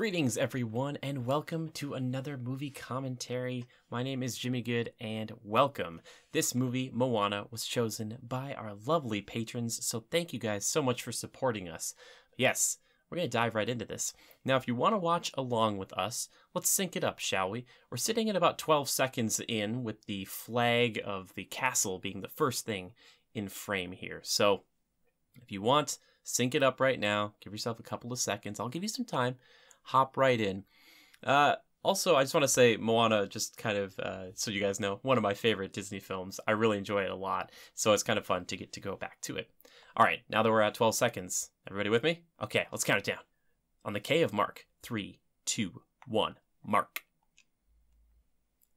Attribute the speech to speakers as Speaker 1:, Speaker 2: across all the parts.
Speaker 1: Greetings, everyone, and welcome to another movie commentary. My name is Jimmy Good, and welcome. This movie, Moana, was chosen by our lovely patrons, so thank you guys so much for supporting us. Yes, we're going to dive right into this. Now, if you want to watch along with us, let's sync it up, shall we? We're sitting at about 12 seconds in, with the flag of the castle being the first thing in frame here. So, if you want, sync it up right now. Give yourself a couple of seconds. I'll give you some time. Hop right in. Also, I just want to say Moana, just kind of, so you guys know, one of my favorite Disney films. I really enjoy it a lot, so it's kind of fun to get to go back to it. All right, now that we're at 12 seconds, everybody with me? Okay, let's count it down. On the K of Mark. 3, 2, 1, mark.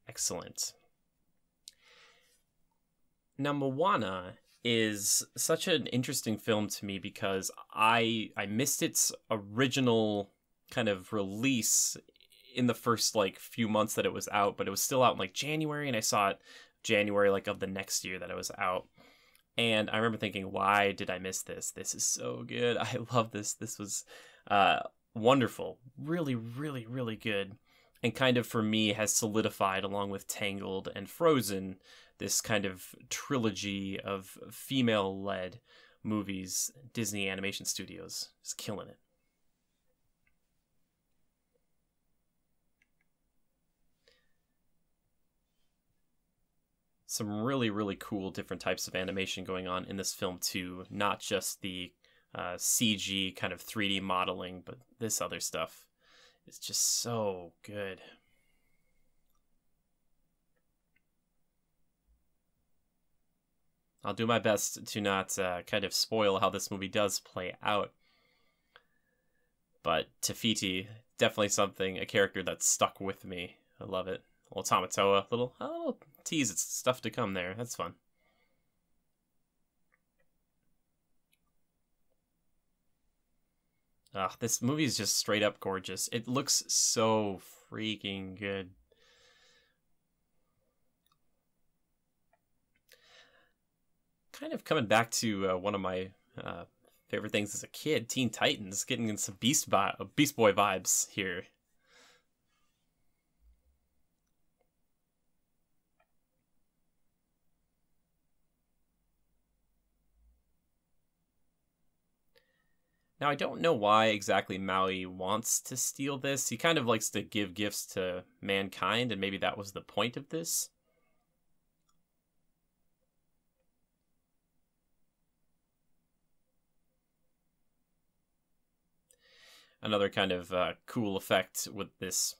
Speaker 1: Excellent. Now, Moana is such an interesting film to me because I missed its original kind of release in the first few months that it was out, but it was still out in January, and I saw it January of the next year that it was out. And I remember thinking, why did I miss this? This is so good. I love this. This was wonderful. Really, really, really good. And kind of for me has solidified, along with Tangled and Frozen, this kind of trilogy of female-led movies. Disney Animation Studios is killing it. Some really, really cool different types of animation going on in this film too. Not just the CG kind of 3D modeling, but this other stuff is just so good. I'll do my best to not kind of spoil how this movie does play out. But to Fiti, definitely a character that's stuck with me. I love it. Little Tamatoa, little tease, it's stuff to come there. That's fun. This movie is just straight up gorgeous. It looks so freaking good. Kind of coming back to one of my favorite things as a kid, Teen Titans, getting in some Beast Boy vibes here. Now, I don't know why exactly Maui wants to steal this. He kind of likes to give gifts to mankind, and maybe that was the point of this. Another kind of cool effect with this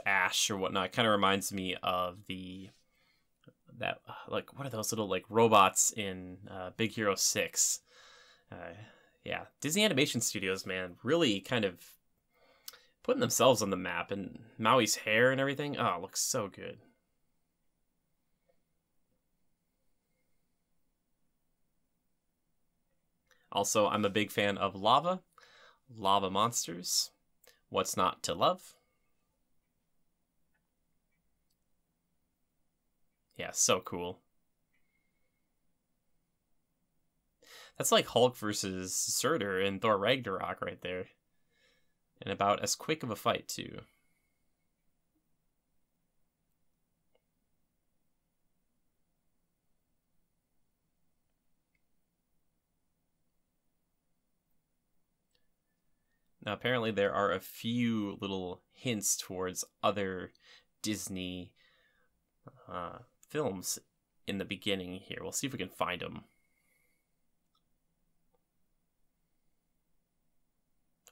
Speaker 1: ash or whatnot kind of reminds me of what are those little robots in Big Hero 6? Yeah, Disney Animation Studios, man, really kind of putting themselves on the map, and Maui's hair and everything. Oh, it looks so good. Also, I'm a big fan of lava monsters. What's not to love? Yeah, so cool. That's like Hulk versus Surtur in Thor Ragnarok right there. And about as quick of a fight, too. Now, apparently there are a few little hints towards other Disney films in the beginning here. We'll see if we can find them.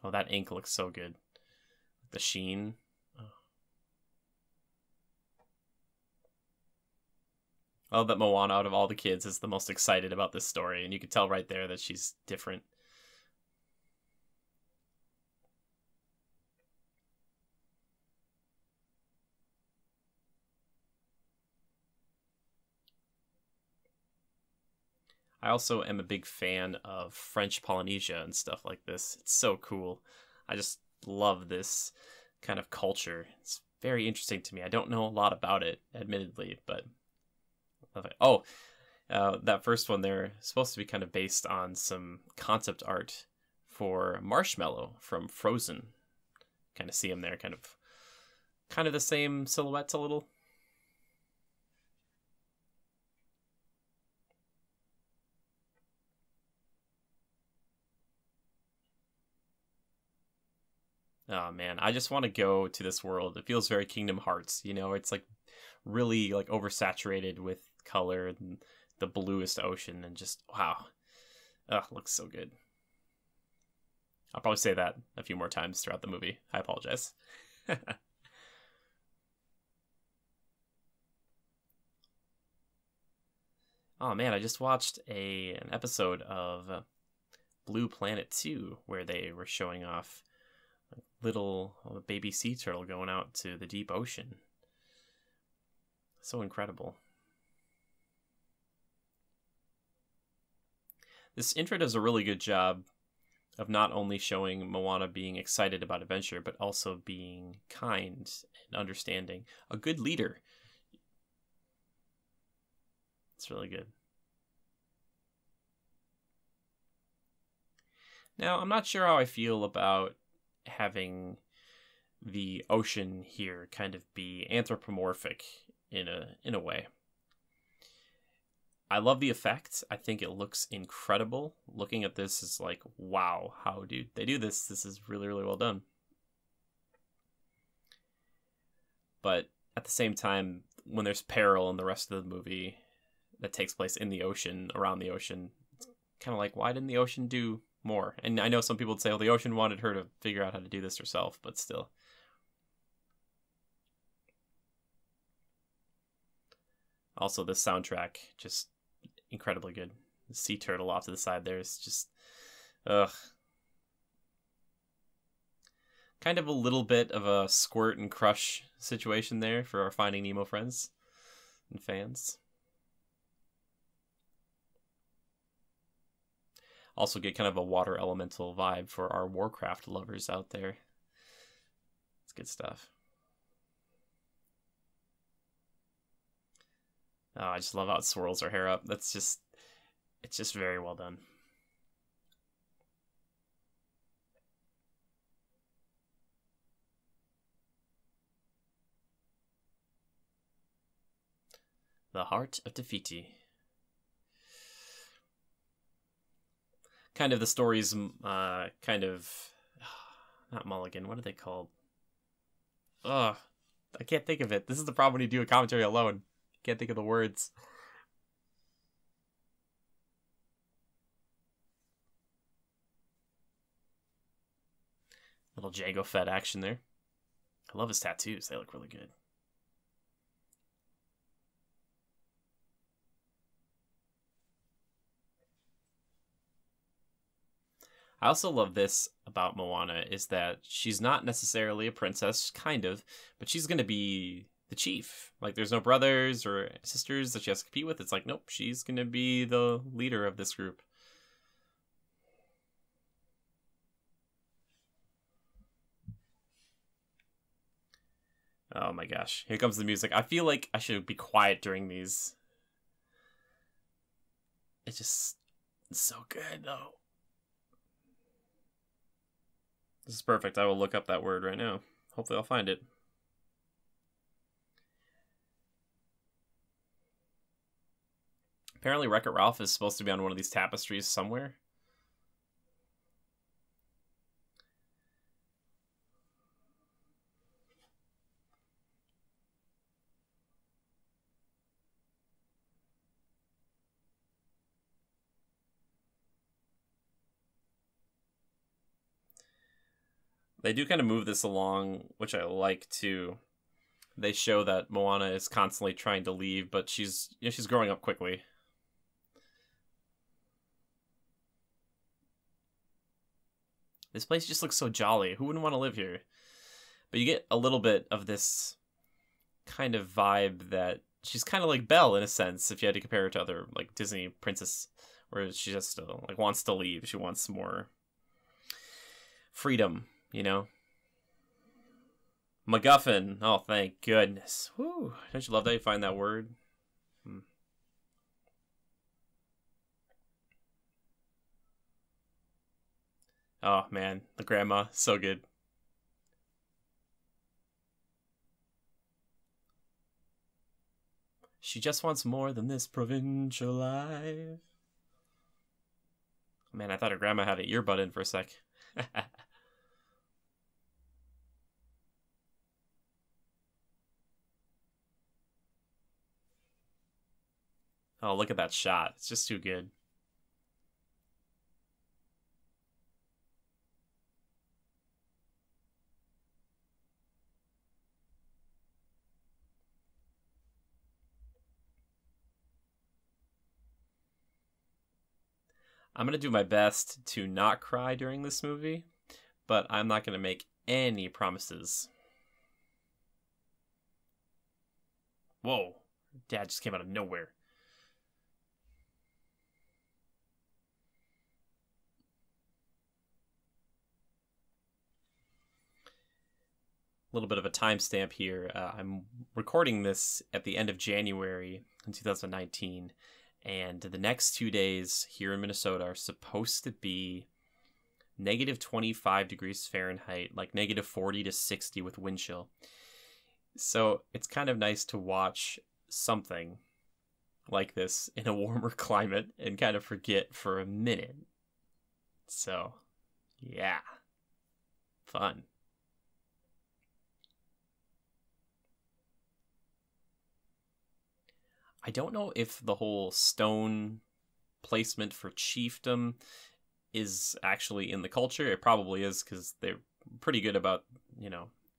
Speaker 1: Oh, that ink looks so good. The sheen. Oh. I love that Moana, out of all the kids, is the most excited about this story, and you can tell right there that she's different. I also am a big fan of French Polynesia and stuff like this. It's so cool. I just love this kind of culture. It's very interesting to me. I don't know a lot about it, admittedly, but I love it. Oh, that first one there is supposed to be kind of based on some concept art for Marshmallow from Frozen. kind of see them there, kind of the same silhouettes a little. Oh man, I just want to go to this world. It feels very Kingdom Hearts, you know. It's like really like oversaturated with color and the bluest ocean, and just wow, looks so good. I'll probably say that a few more times throughout the movie. I apologize. Oh man, I just watched an episode of Blue Planet 2 where they were showing off little baby sea turtle going out to the deep ocean. So incredible. This intro does a really good job of not only showing Moana being excited about adventure, but also being kind and understanding. A good leader. It's really good. Now, I'm not sure how I feel about having the ocean here kind of be anthropomorphic in a way. I love the effect. I think it looks incredible. Looking at this is like, wow, how do they do this? This is really, really well done. But at the same time, when there's peril in the rest of the movie that takes place in the ocean, around the ocean, it's kind of like, why didn't the ocean do more? And I know some people would say, well, the ocean wanted her to figure out how to do this herself, but still. Also, the soundtrack, just incredibly good. The sea turtle off to the side there is just, ugh. Kind of a little bit of a Squirt and Crush situation there for our Finding Nemo friends and fans. Also get kind of a water elemental vibe for our Warcraft lovers out there. It's good stuff. Oh, I just love how it swirls her hair up. It's just very well done. The Heart of Fiti. Kind of the story's kind of not Mulligan. What are they called? Ugh, I can't think of it. This is the problem when you do a commentary alone. Can't think of the words. Little Jango Fett action there. I love his tattoos. They look really good. I also love this about Moana is that she's not necessarily a princess, kind of, but she's going to be the chief. Like, there's no brothers or sisters that she has to compete with. It's like, nope, she's going to be the leader of this group. Oh my gosh, here comes the music. I feel like I should be quiet during these. It's so good, though. This is perfect. I will look up that word right now. Hopefully I'll find it. Apparently Wreck-It Ralph is supposed to be on one of these tapestries somewhere. They do kind of move this along, which I like too. They show that Moana is constantly trying to leave, but she's growing up quickly. This place just looks so jolly. Who wouldn't want to live here? But you get a little bit of this kind of vibe that she's kind of like Belle in a sense, if you had to compare her to other like Disney princess, where she just like wants to leave. She wants more freedom, you know. MacGuffin. Oh, thank goodness. Whew. Don't you love that you find that word? Oh man, the grandma, so good. She just wants more than this provincial life. Man, I thought her grandma had an earbud in for a sec. Oh, look at that shot. It's just too good. I'm going to do my best to not cry during this movie, but I'm not going to make any promises. Whoa. Dad just came out of nowhere. A little bit of a timestamp here. I'm recording this at the end of January in 2019, and the next 2 days here in Minnesota are supposed to be negative 25 degrees Fahrenheit, like negative 40 to 60 with wind chill. So it's kind of nice to watch something like this in a warmer climate and kind of forget for a minute. So, yeah. Fun. I don't know if the whole stone placement for chiefdom is actually in the culture. It probably is, because they're pretty good about,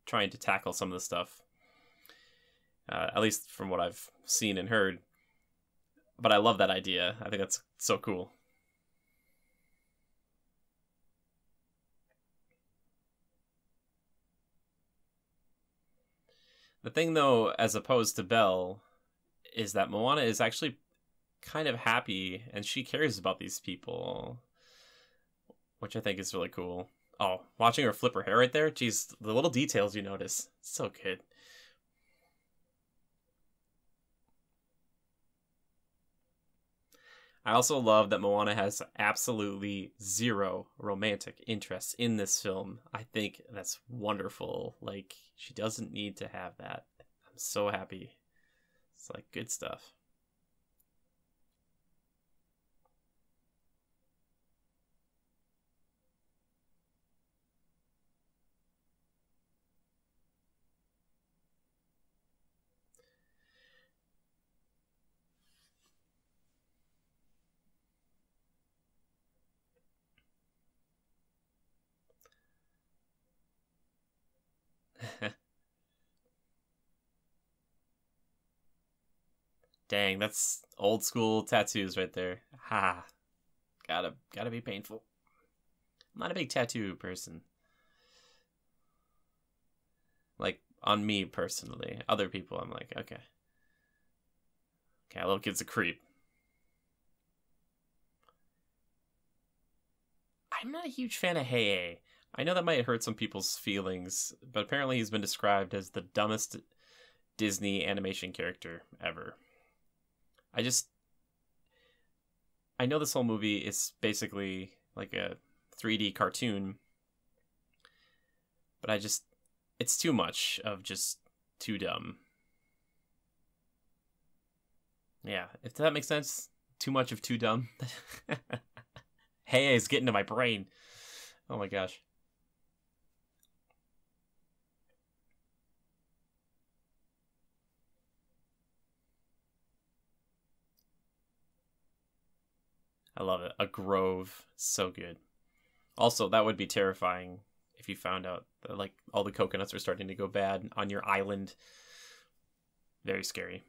Speaker 1: trying to tackle some of the stuff. At least from what I've seen and heard. But I love that idea. I think that's so cool. The thing, though, as opposed to Belle, is that Moana is actually kind of happy, and she cares about these people, which I think is really cool. Oh, watching her flip her hair right there, geez, the little details you notice, so good. I also love that Moana has absolutely zero romantic interest in this film. I think that's wonderful. Like, she doesn't need to have that. I'm so happy. It's like good stuff. Dang, that's old school tattoos right there. Ha. Gotta be painful. I'm not a big tattoo person. Like, on me personally. Other people, I'm like, okay. Okay, a little kid's a creep. I'm not a huge fan of Hey. I know that might hurt some people's feelings, but apparently he's been described as the dumbest Disney animation character ever. I know this whole movie is basically like a 3D cartoon, but it's too much of just too dumb. Yeah, if that makes sense, too much of too dumb. Hey, it's getting to my brain. Oh my gosh. I love it. A grove. So good. Also, that would be terrifying if you found out that, like, all the coconuts are starting to go bad on your island. Very scary.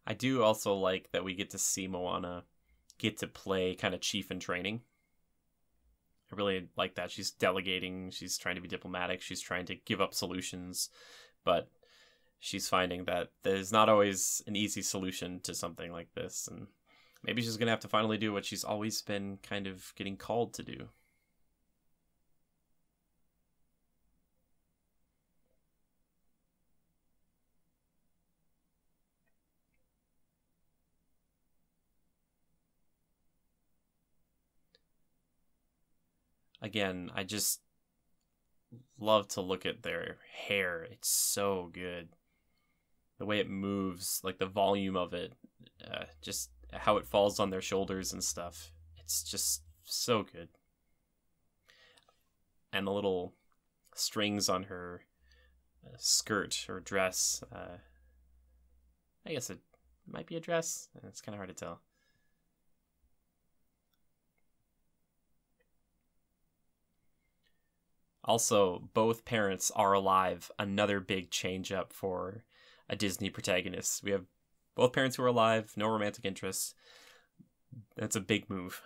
Speaker 1: I do also like that we get to see Moana get to play kind of chief in training. I really like that. She's delegating, she's trying to be diplomatic, she's trying to give up solutions, but she's finding that there's not always an easy solution to something like this, and maybe she's going to have to finally do what she's always been kind of getting called to do. again, I just love to look at their hair. It's so good. The way it moves, like the volume of it, just how it falls on their shoulders and stuff. It's just so good. And the little strings on her skirt or dress. I guess it might be a dress. It's kind of hard to tell. Also, both parents are alive. Another big change up for a Disney protagonist. We have both parents who are alive, no romantic interests. That's a big move.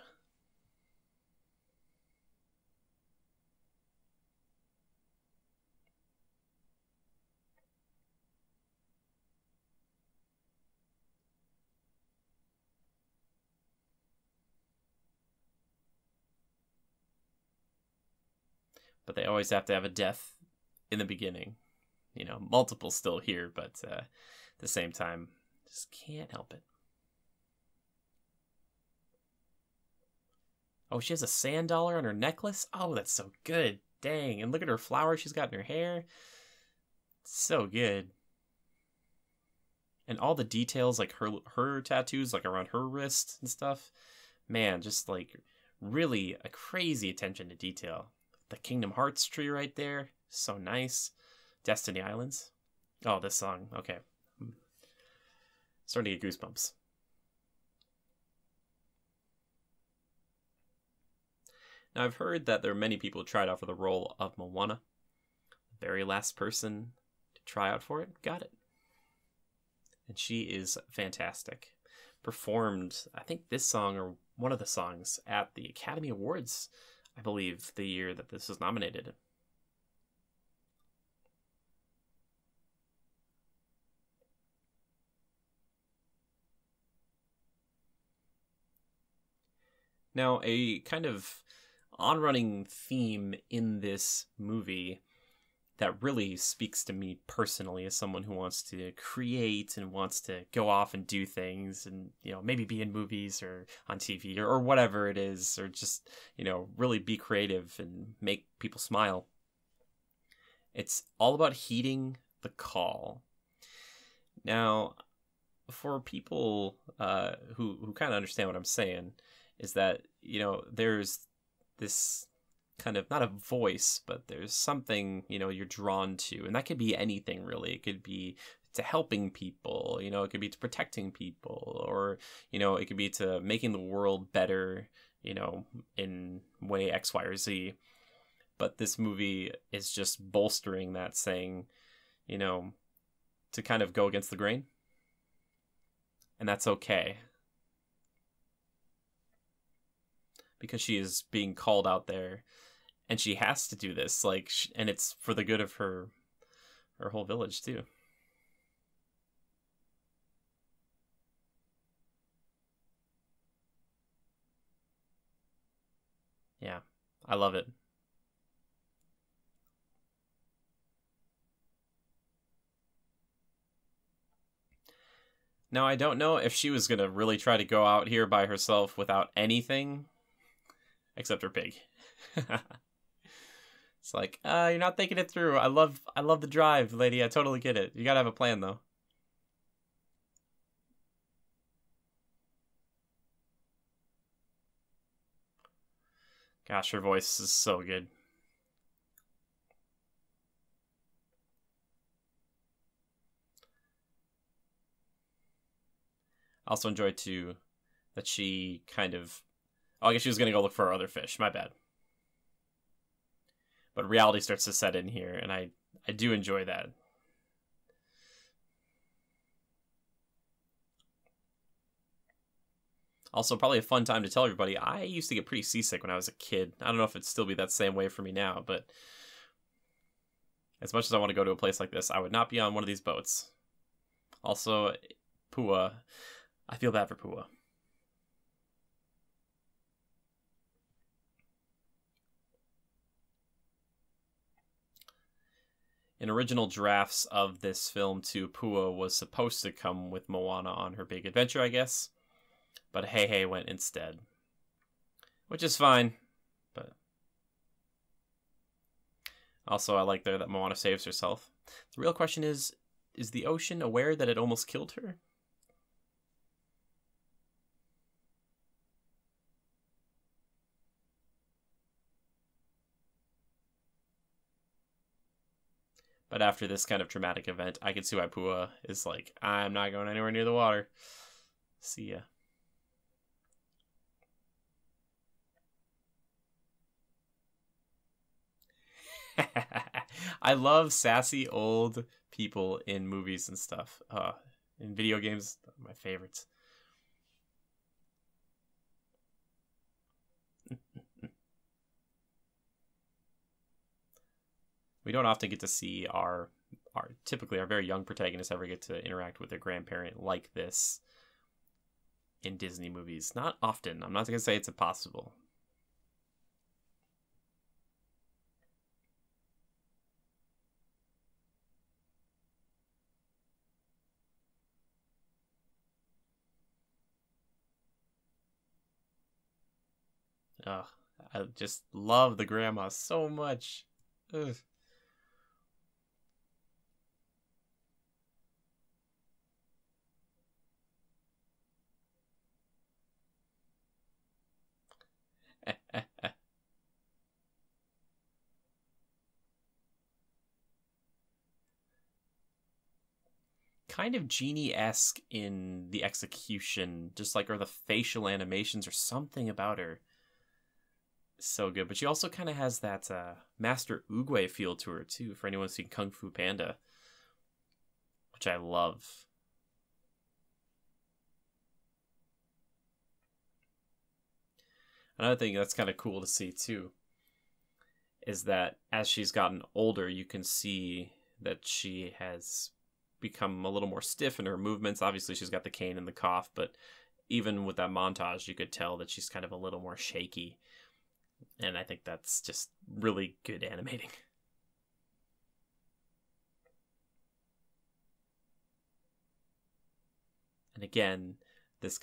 Speaker 1: But they always have to have a death in the beginning. You know, multiple still here, but at the same time, just can't help it. Oh, she has a sand dollar on her necklace? Oh, that's so good. Dang. And look at her flower she's got in her hair. So good. And all the details, like her tattoos, like around her wrist and stuff. Man, just like really a crazy attention to detail. The Kingdom Hearts tree right there. So nice. Destiny Islands. Oh, this song. Okay. Starting to get goosebumps. Now, I've heard that there are many people who tried out for the role of Moana. The very last person to try out for it got it. And she is fantastic. Performed, I think, this song or one of the songs at the Academy Awards, I believe, the year that this was nominated. Now, a kind of on-running theme in this movie that really speaks to me personally as someone who wants to create and wants to go off and do things and, you know, maybe be in movies or on TV or whatever it is, or just, you know, really be creative and make people smile. It's all about heeding the call. Now, for people who kind of understand what I'm saying, is that, you know, there's this kind of, not a voice, but there's something, you know, you're drawn to, and that could be anything really. It could be to helping people, you know, it could be to protecting people, or, you know, it could be to making the world better, you know, in way X, Y, or Z. But this movie is just bolstering that, saying, you know, to kind of go against the grain, and that's okay. Because she is being called out there, and she has to do this, like, and it's for the good of her whole village too. Yeah, I love it. Now, I don't know if she was gonna really try to go out here by herself without anything except her pig. It's like, you're not thinking it through. I love the drive, lady. I totally get it. You gotta have a plan, though. Gosh, her voice is so good. I also enjoyed, too, that she kind of... Oh, I guess she was gonna go look for her other fish. My bad. But reality starts to set in here, and I do enjoy that. Also, probably a fun time to tell everybody, I used to get pretty seasick when I was a kid. I don't know if it'd still be that same way for me now, but as much as I want to go to a place like this, I would not be on one of these boats. Also, Pua. I feel bad for Pua. In original drafts of this film, too, Pua was supposed to come with Moana on her big adventure, I guess. But Hey Hey went instead. Which is fine, but Also, I like there that Moana saves herself. The real question is the ocean aware that it almost killed her? But after this kind of traumatic event, I can see why Pua is like, I'm not going anywhere near the water. See ya. I love sassy old people in movies and stuff. In video games, my favorites. We don't often get to see our typically our very young protagonists ever get to interact with their grandparent like this in Disney movies. Not often. I'm not going to say it's impossible. Ugh, I just love the grandma so much. Ugh. Kind of genie-esque in the execution, just like, or the facial animations or something about her. So good. But she also kind of has that Master Oogway feel to her too, for anyone who's seen Kung Fu Panda, which I love. Another thing that's kind of cool to see too is that as she's gotten older, you can see that she has become a little more stiff in her movements. Obviously, she's got the cane and the cough, but even with that montage, you could tell that she's kind of a little more shaky. And I think that's just really good animating. And again, this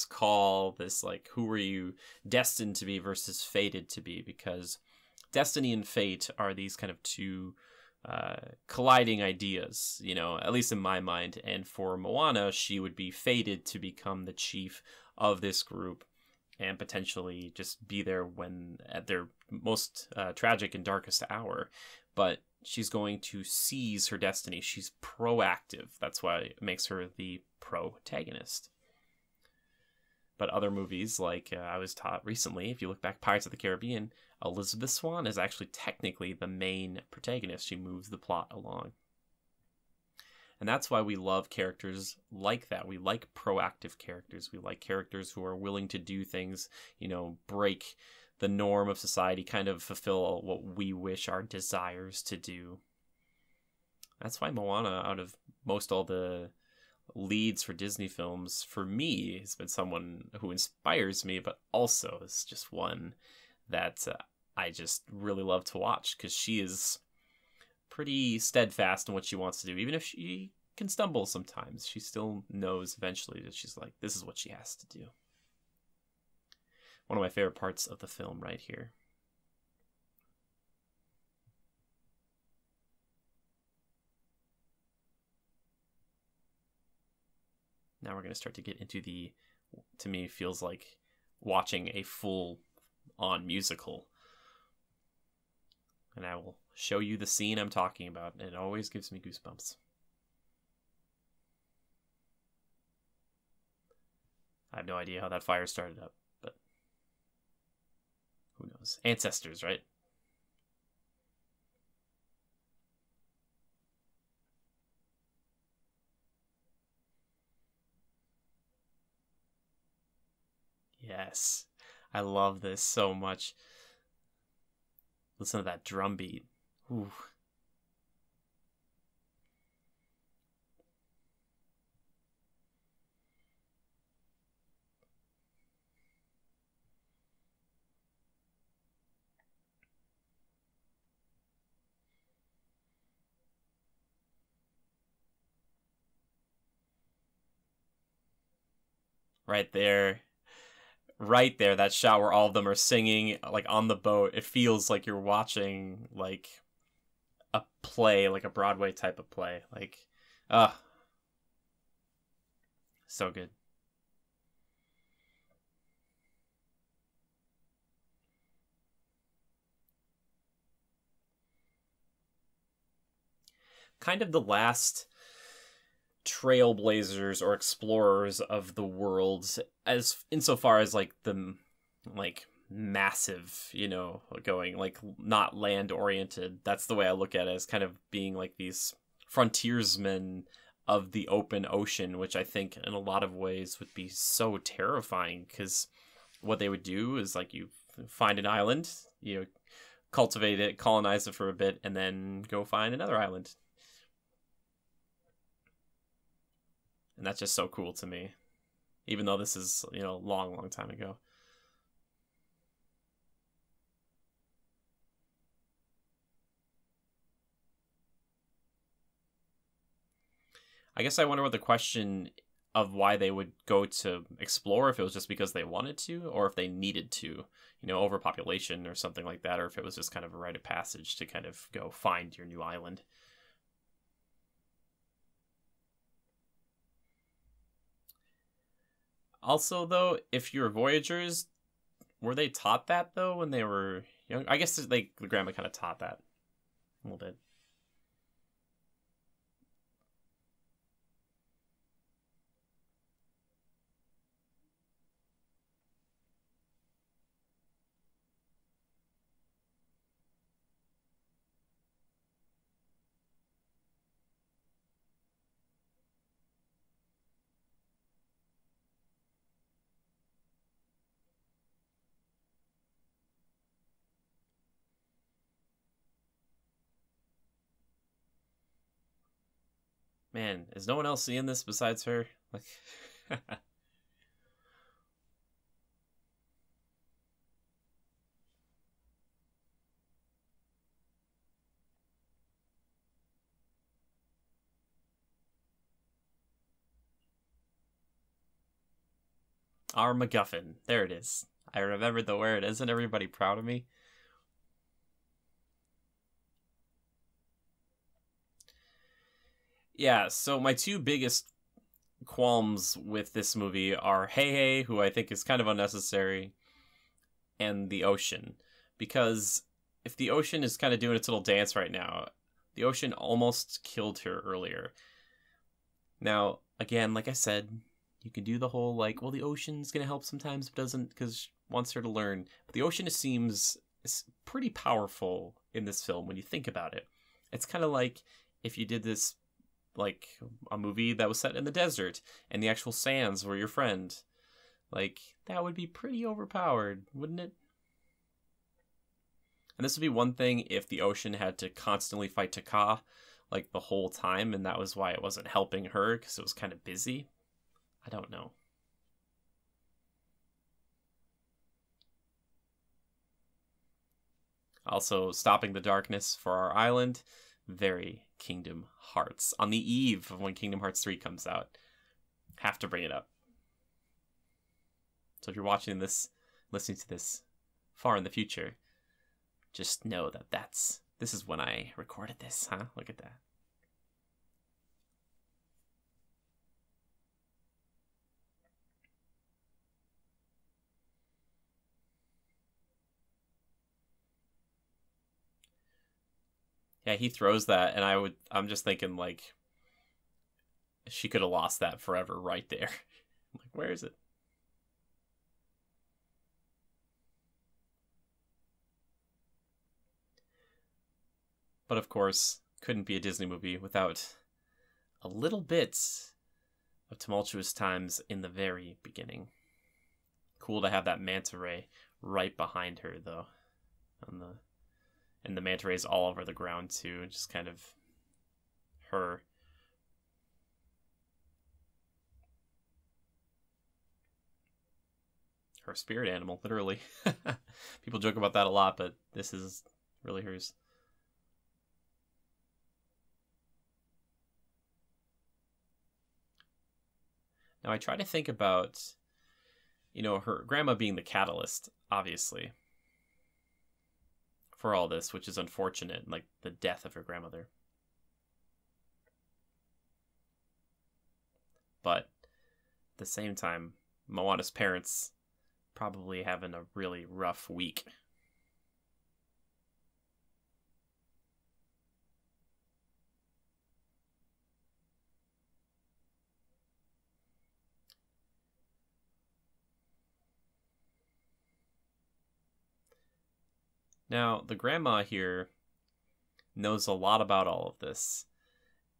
Speaker 1: call, this like, who are you destined to be versus fated to be? Because destiny and fate are these kind of two colliding ideas, you know, at least in my mind. And for Moana, she would be fated to become the chief of this group and potentially just be there when at their most tragic and darkest hour. But she's going to seize her destiny. She's proactive. That's why it makes her the protagonist. But other movies, like I was taught recently, if you look back, Pirates of the Caribbean, Elizabeth Swann is actually technically the main protagonist. She moves the plot along. And that's why we love characters like that. We like proactive characters. We like characters who are willing to do things, you know, break the norm of society, kind of fulfill what we wish our desires to do. That's why Moana, out of most all the leads for Disney films, for me, has been someone who inspires me, but also is just one that I just really love to watch, because she is pretty steadfast in what she wants to do. Even if she can stumble sometimes, she still knows eventually that she's like, this is what she has to do. One of my favorite parts of the film right here. Now we're going to start to get into the, to me, feels like watching a full-on musical. And I will show you the scene I'm talking about, and it always gives me goosebumps. I have no idea how that fire started up, but who knows? Ancestors, right? Yes. I love this so much. Listen to that drum beat. Ooh. Right there. Right there, that shot where all of them are singing, like, on the boat. It feels like you're watching, like, a play, like a Broadway type of play. Like, uh so good. Kind of the last trailblazers or explorers of the world, as insofar as like the like massive, going like not land oriented. That's the way I look at it, as kind of being like these frontiersmen of the open ocean, which I think in a lot of ways would be so terrifying, because what they would do is like you find an island, cultivate it, colonize it for a bit, and then go find another island. And that's just so cool to me, even though this is, long, long time ago. I guess I wonder what the question of why they would go to explore, if it was just because they wanted to, or if they needed to, overpopulation or something like that, or if it was just kind of a rite of passage to kind of go find your new island. Also, though, if you're Voyagers, were they taught that, though, when they were young? I guess the grandma kind of taught that a little bit. Man, is no one else seeing this besides her? Like, our MacGuffin. There it is. I remembered the word. Isn't everybody proud of me? Yeah, so my two biggest qualms with this movie are Hey Hey, who I think is kind of unnecessary, and the ocean. Because if the ocean is kind of doing its little dance right now, the ocean almost killed her earlier. Now, again, like I said, you can do the whole like, well, the ocean's gonna help sometimes, but doesn't, because wants her to learn. But the ocean seems pretty powerful in this film when you think about it. It's kind of like if you did this like a movie that was set in the desert and the actual sands were your friend. Like, that would be pretty overpowered, wouldn't it? And this would be one thing if the ocean had to constantly fight Taka like the whole time, and that was why it wasn't helping her, because it was kind of busy. I don't know. Also, stopping the darkness for our island, very Kingdom Hearts. On the eve of when Kingdom Hearts 3 comes out. Have to bring it up. So if you're watching this, listening to this far in the future, just know that this is when I recorded this, huh? Look at that. Yeah, he throws that, and I'm just thinking, like, she could have lost that forever right there. I'm like, where is it? But of course, couldn't be a Disney movie without a little bit of tumultuous times in the very beginning. Cool to have that manta ray right behind her, though. And the manta rays all over the ground, too. Just kind of her. Her spirit animal, literally. People joke about that a lot, but this is really hers. Now, I try to think about, her grandma being the catalyst, obviously, for all this, which is unfortunate, like the death of her grandmother. But at the same time, Moana's parents probably having a really rough week. Now, the grandma here knows a lot about all of this.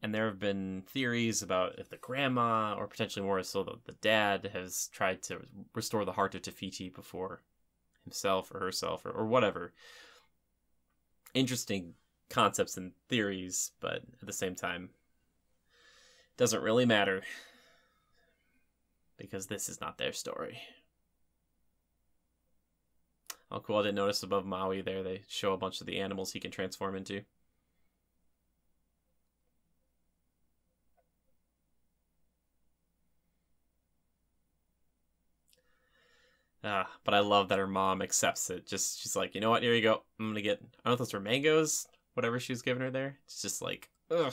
Speaker 1: And there have been theories about if the grandma, or potentially more so the dad, has tried to restore the heart of Te Fiti before himself or herself or whatever. Interesting concepts and theories, but at the same time, it doesn't really matter. Because this is not their story. Oh, cool. I didn't notice above Maui there, they show a bunch of the animals he can transform into. But I love that her mom accepts it. She's like, you know what? Here you go. I'm gonna get, I don't know if those were mangoes, whatever she was giving her there. It's just like, ugh.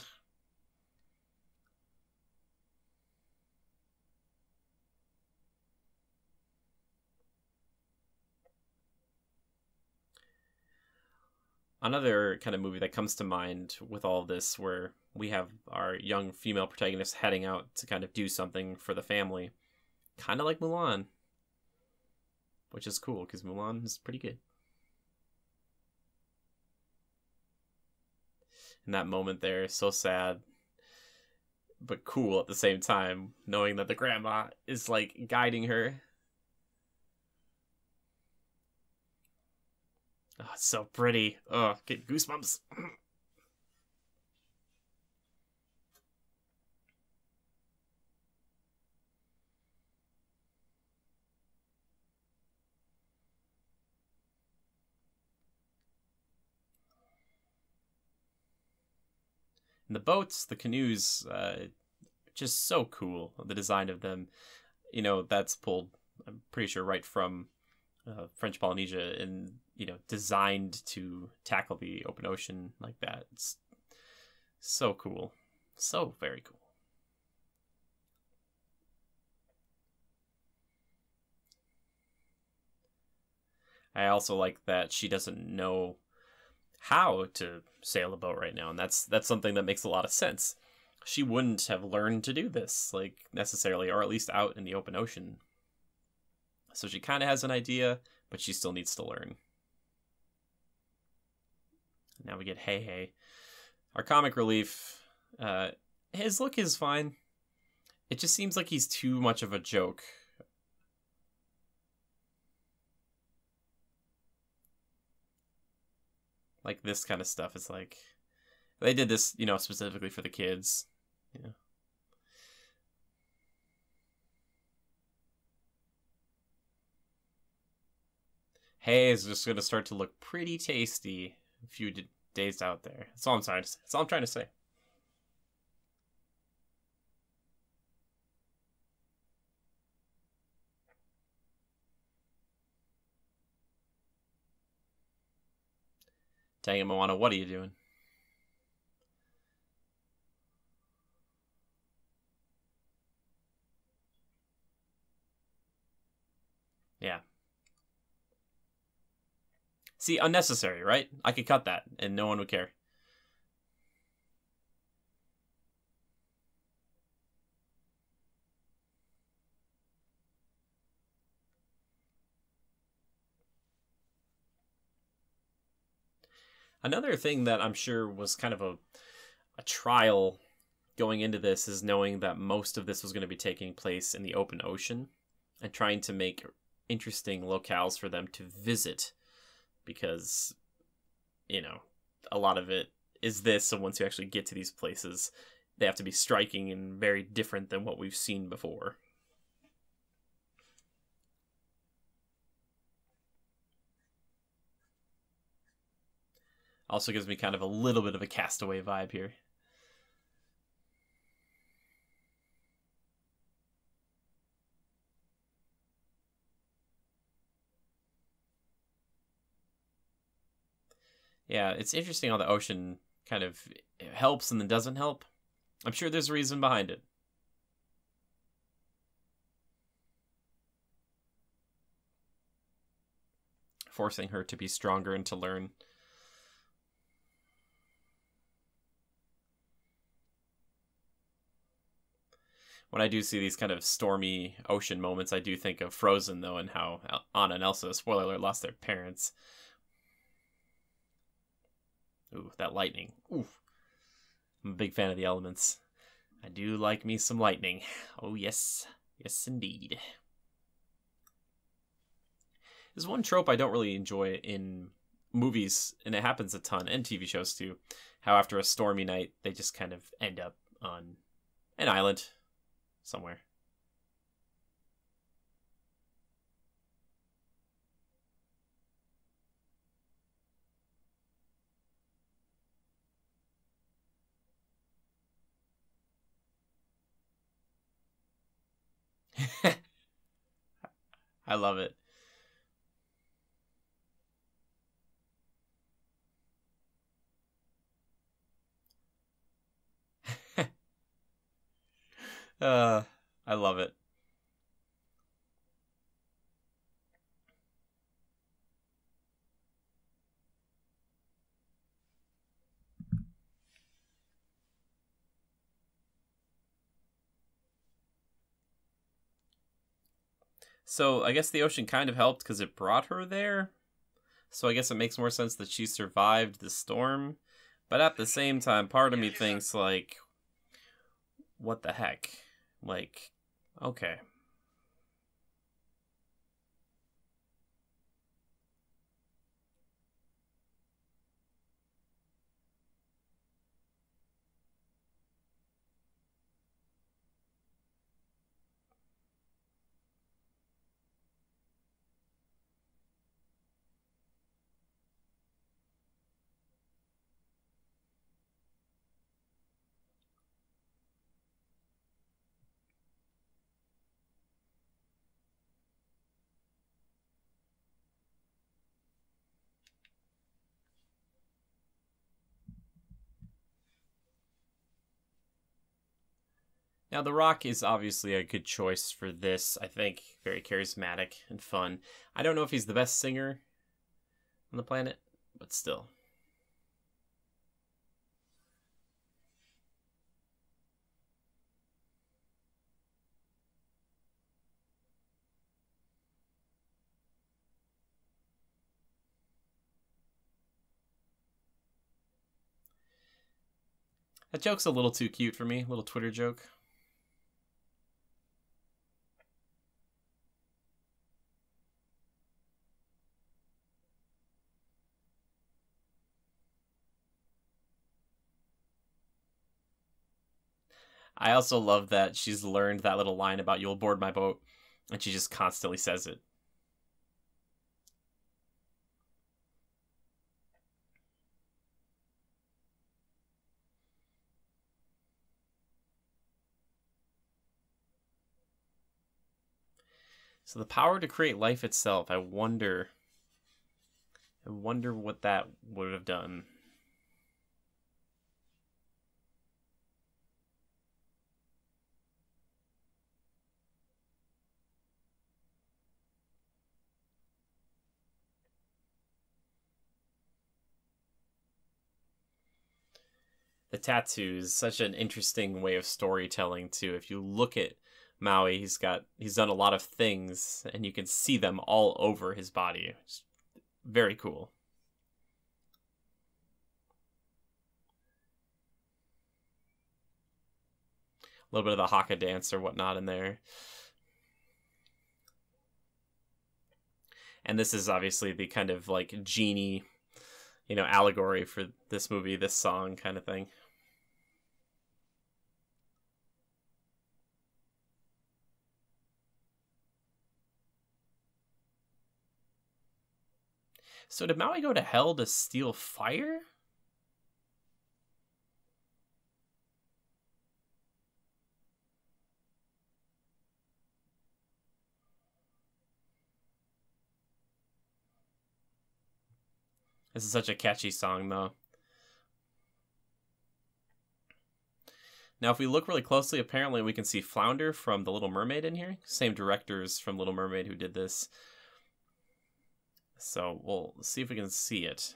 Speaker 1: Another kind of movie that comes to mind with all this, where we have our young female protagonist heading out to kind of do something for the family, kind of like Mulan, which is cool because Mulan is pretty good. In that moment there, so sad, but cool at the same time, knowing that the grandma is like guiding her. Oh, it's so pretty. Oh, get goosebumps. And the boats, the canoes, just so cool. The design of them, you know, that's pulled, I'm pretty sure, right from French Polynesia, and, you know, designed to tackle the open ocean like that. It's so cool. So very cool. I also like that she doesn't know how to sail a boat right now, and that's something that makes a lot of sense. She wouldn't have learned to do this, like, necessarily, or at least out in the open ocean. So she kind of has an idea, but she still needs to learn. Now we get Hey Hey. Our comic relief, his look is fine. It just seems like he's too much of a joke. Like, this kind of stuff is like, they did this, you know, specifically for the kids. Yeah. Hay is just going to start to look pretty tasty a few days out there. That's all I'm trying to say. That's all I'm trying to say. Dang it, Moana, what are you doing? Yeah. See, unnecessary, right? I could cut that, and no one would care. Another thing that I'm sure was kind of a trial going into this is knowing that most of this was going to be taking place in the open ocean, and trying to make interesting locales for them to visit, because, you know, a lot of it is this, so once you actually get to these places, they have to be striking and very different than what we've seen before. Also gives me kind of a little bit of a Castaway vibe here. Yeah, it's interesting how the ocean kind of helps and then doesn't help. I'm sure there's a reason behind it. Forcing her to be stronger and to learn. When I do see these kind of stormy ocean moments, I do think of Frozen, though, and how Anna and Elsa, spoiler alert, lost their parents. Ooh, that lightning. Ooh. I'm a big fan of the elements. I do like me some lightning. Oh, yes. Yes, indeed. There's one trope I don't really enjoy in movies, and it happens a ton, and TV shows too, how after a stormy night, they just kind of end up on an island somewhere. I love it. uh, I love it. So I guess the ocean kind of helped because it brought her there. So I guess it makes more sense that she survived the storm. But at the same time, part of me thinks, like, what the heck? Like, okay. Now, The Rock is obviously a good choice for this. I think very charismatic and fun. I don't know if he's the best singer on the planet, but still. That joke's a little too cute for me. Little Twitter joke. I also love that she's learned that little line about "you'll board my boat," and she just constantly says it. So the power to create life itself, I wonder what that would have done. The tattoos, such an interesting way of storytelling too. If you look at Maui, he's done a lot of things and you can see them all over his body. It's very cool. A little bit of the haka dance or whatnot in there. And this is obviously the kind of like genie, allegory for this movie, this song kind of thing. So did Maui go to hell to steal fire? This is such a catchy song, though. Now, if we look really closely, apparently we can see Flounder from The Little Mermaid in here. Same directors from Little Mermaid who did this. So we'll see if we can see it.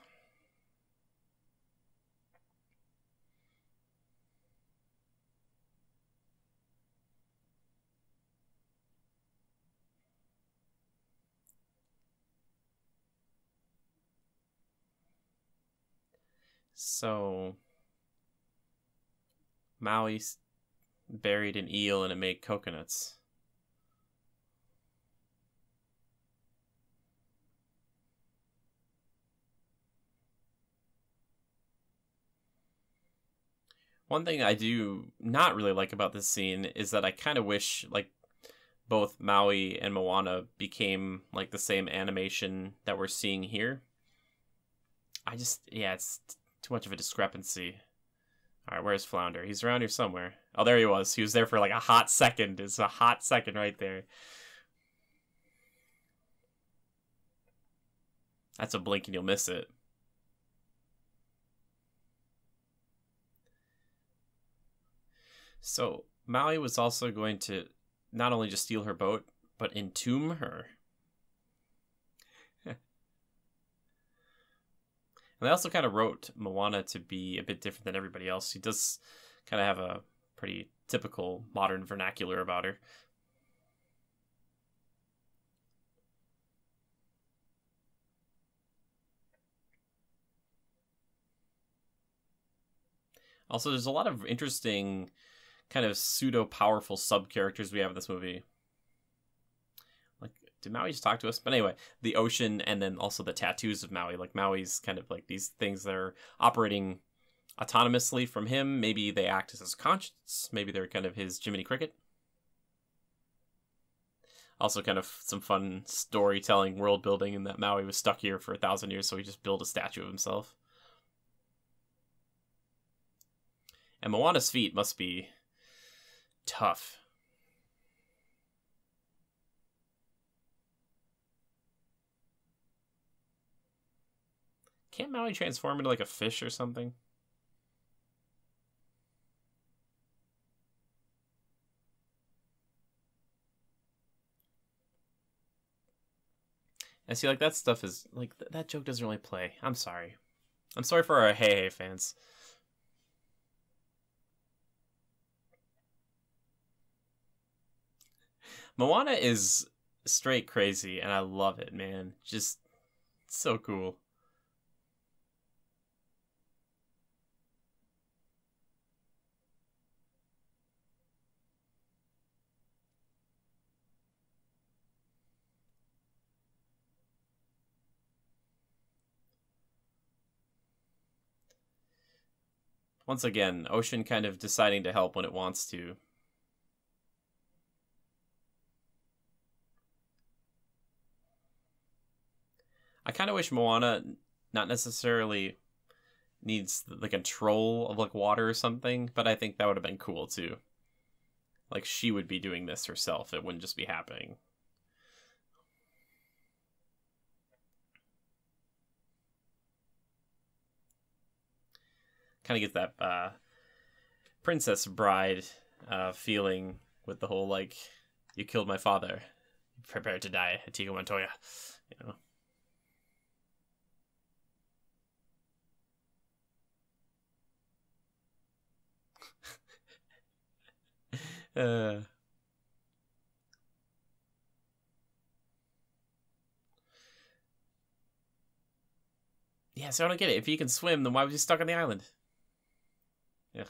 Speaker 1: So Maui buried an eel and it made coconuts. One thing I do not really like about this scene is that I kind of wish, like, both Maui and Moana became, like, the same animation that we're seeing here. Yeah, it's too much of a discrepancy. Alright, where's Flounder? He's around here somewhere. Oh, there he was. He was there for, like, a hot second. It's a hot second right there. That's a blink and you'll miss it. So, Maui was also going to not only just steal her boat, but entomb her. And they also kind of wrote Moana to be a bit different than everybody else. She does kind of have a pretty typical modern vernacular about her. Also, there's a lot of interesting kind of pseudo-powerful sub-characters we have in this movie. Like, did Maui just talk to us? But anyway, the ocean and then also the tattoos of Maui. Like, Maui's kind of like these things that are operating autonomously from him. Maybe they act as his conscience. Maybe they're kind of his Jiminy Cricket. Also kind of some fun storytelling, world building, in that Maui was stuck here for 1,000 years, so he just built a statue of himself. And Moana's feet must be tough. Can't Maui transform into like a fish or something? And see, like, that stuff is like that joke doesn't really play. I'm sorry. I'm sorry for our Hey Hey fans. Moana is straight crazy, and I love it, man. Just so cool. Once again, Ocean kind of deciding to help when it wants to. I kind of wish Moana not necessarily needs the control of like water or something, but I think that would have been cool too. Like, she would be doing this herself. It wouldn't just be happening. Kind of get that Princess Bride feeling with the whole, like, you killed my father, prepare to die, Atigo Montoya, you know. Yeah, so I don't get it. If he can swim, then why was he stuck on the island? Yeah.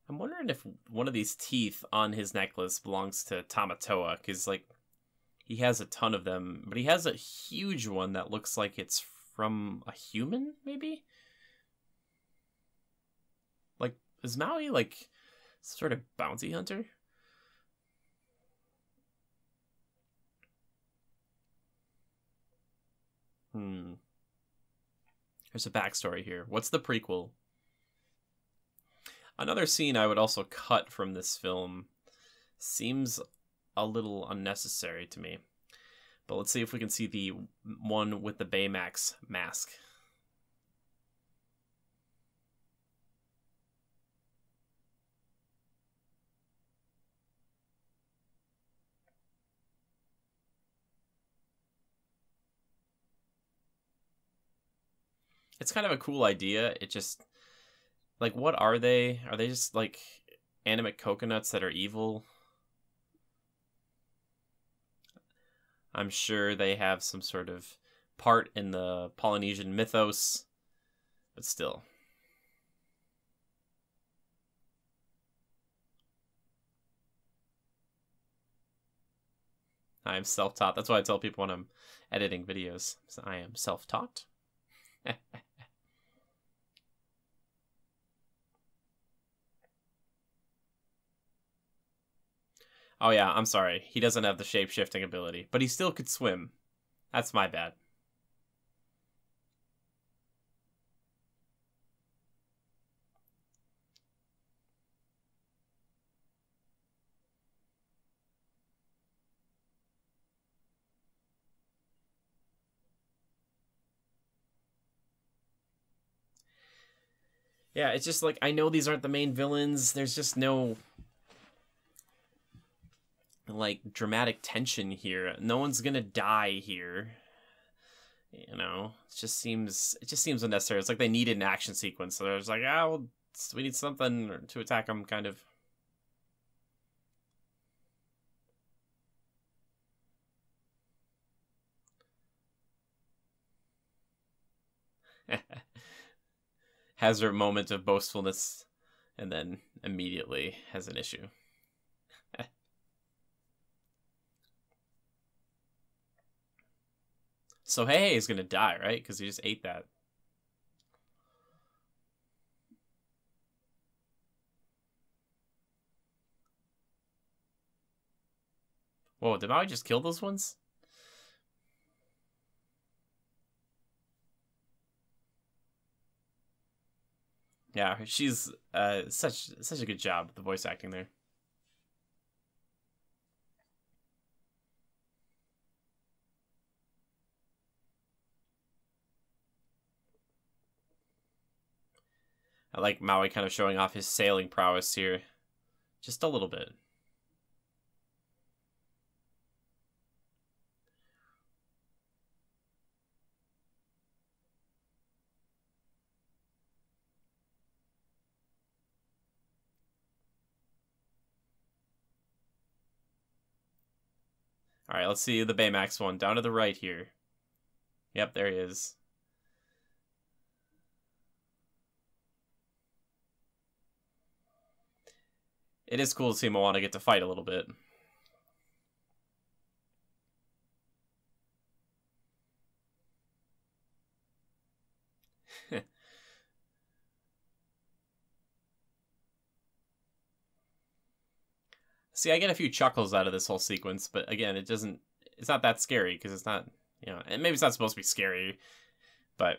Speaker 1: I'm wondering if one of these teeth on his necklace belongs to Tamatoa, because, like, he has a ton of them, but he has a huge one that looks like it's from a human, maybe? Like, is Maui, like, sort of bounty hunter? There's a backstory here. What's the prequel? Another scene I would also cut from this film seems a little unnecessary to me. But let's see if we can see the one with the Baymax mask. It's kind of a cool idea. It just, like, what are they? Are they just, like, animate coconuts that are evil? I'm sure they have some sort of part in the Polynesian mythos, but still. I am self-taught. That's why I tell people when I'm editing videos. So I am self-taught. Oh yeah, I'm sorry. He doesn't have the shape-shifting ability, but he still could swim. That's my bad. Yeah, it's just like, I know these aren't the main villains. There's just no, like, dramatic tension here. No one's gonna die here. You know, it just seems unnecessary. It's like they needed an action sequence, so they're just like, ah, well, we need something to attack them, kind of. Has her moment of boastfulness, and then immediately has an issue. So Hey is gonna die, right? Because he just ate that. Whoa, did Maui just kill those ones? Yeah, she's such a good job with the voice acting there. I like Maui kind of showing off his sailing prowess here. Just a little bit. All right, let's see the Baymax one. Down to the right here. Yep, there he is. It is cool to see Moana get to fight a little bit. See, I get a few chuckles out of this whole sequence, but again, it's not that scary because it's not, you know, and maybe it's not supposed to be scary, but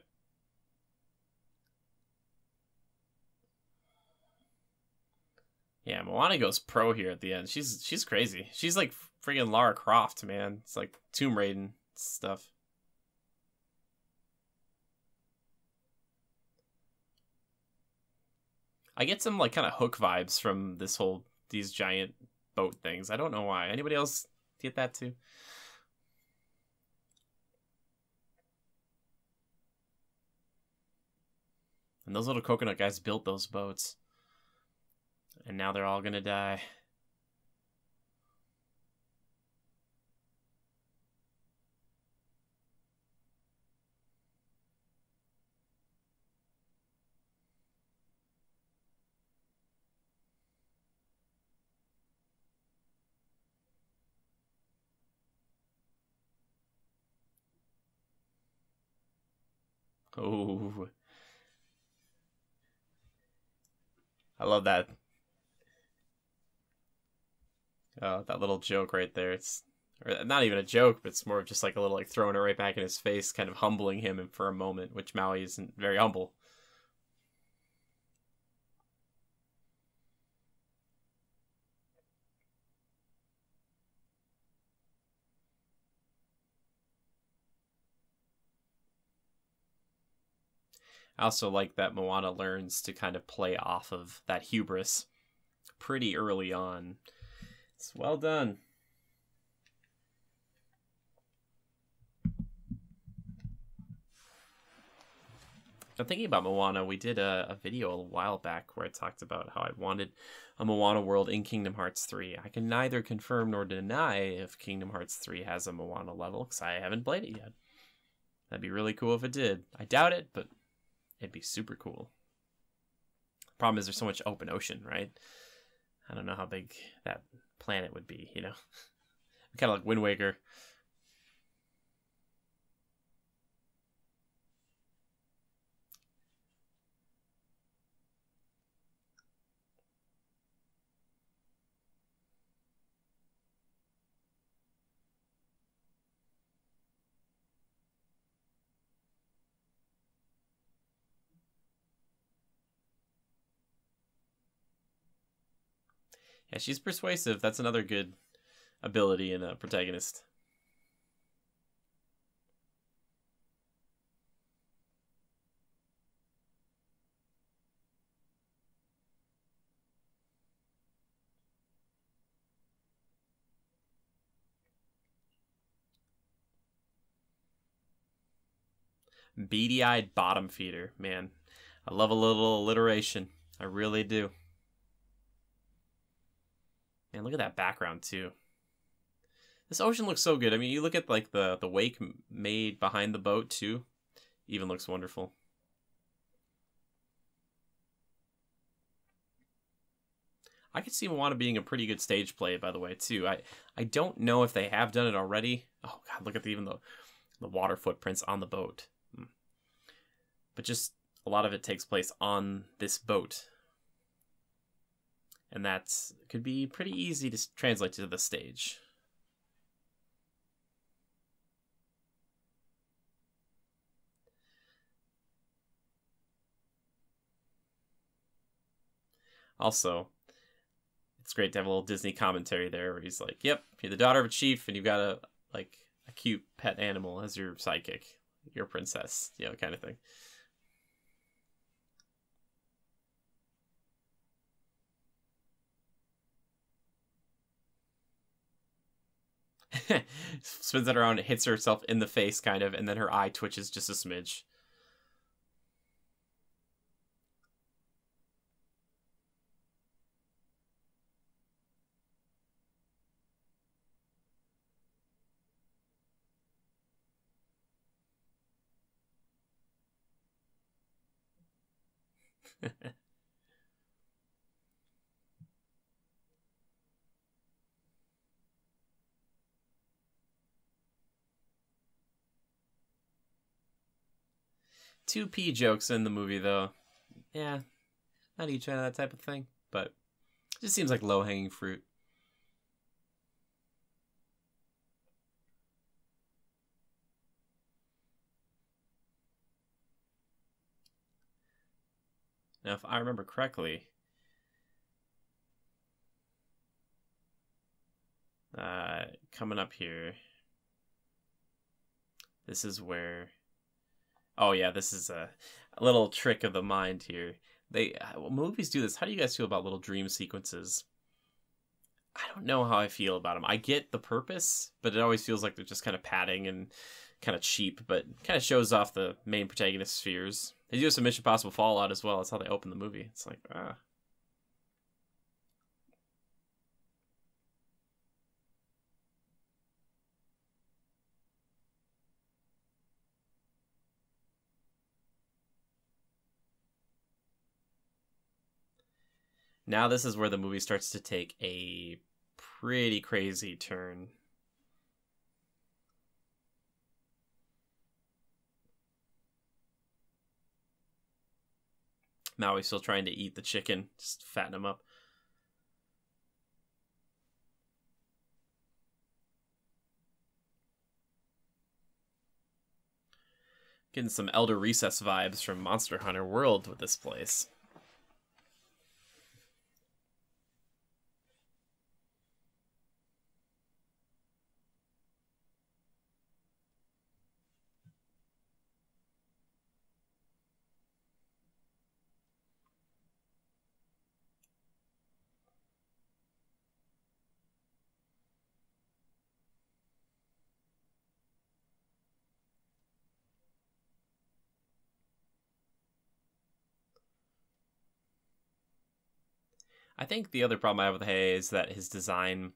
Speaker 1: yeah, Moana goes pro here at the end. She's crazy. She's like friggin' Lara Croft, man. It's like Tomb Raider stuff. I get some like kind of Hook vibes from these giant boat things. I don't know why. Anybody else get that too? And those little coconut guys built those boats. And now they're all gonna die. Oh, I love that. That little joke right there. It's Or not even a joke, but it's more of just like a little like throwing it right back in his face, kind of humbling him for a moment, which Maui isn't very humble. I also like that Moana learns to kind of play off of that hubris pretty early on. It's well done. I'm thinking about Moana. We did a video a while back where I talked about how I wanted a Moana world in Kingdom Hearts 3. I can neither confirm nor deny if Kingdom Hearts 3 has a Moana level, because I haven't played it yet. That'd be really cool if it did. I doubt it, but it'd be super cool. Problem is there's so much open ocean, right? I don't know how big that planet would be, you know? Kind of like Wind Waker. Yeah, she's persuasive. That's another good ability in a protagonist. Beady-eyed bottom feeder. Man, I love a little alliteration. I really do. Man, look at that background, too. This ocean looks so good. I mean, you look at like the wake made behind the boat, too. Even looks wonderful. I could see Moana being a pretty good stage play, by the way, too. I don't know if they have done it already. Oh, God, look at even the water footprints on the boat. But just a lot of it takes place on this boat. And that could be pretty easy to translate to the stage. Also, it's great to have a little Disney commentary there where he's like, yep, you're the daughter of a chief and you've got a cute pet animal as your sidekick. You're a princess, you know, kind of thing. Spins it around, hits herself in the face, kind of, and then her eye twitches just a smidge. Two pee jokes in the movie, though. Yeah, not each of that type of thing, but it just seems like low-hanging fruit. Now, if I remember correctly, coming up here, this is where... Oh, yeah, this is a little trick of the mind here. Movies do this. How do you guys feel about little dream sequences? I don't know how I feel about them. I get the purpose, but it always feels like they're just kind of padding and kind of cheap, but kind of shows off the main protagonist's fears. They do some Mission Impossible Fallout as well. That's how they open the movie. It's like, ah. Now this is where the movie starts to take a pretty crazy turn. Maui's still trying to eat the chicken, just fatten him up. Getting some Elder Recess vibes from Monster Hunter World with this place. I think the other problem I have with Hay is that his design,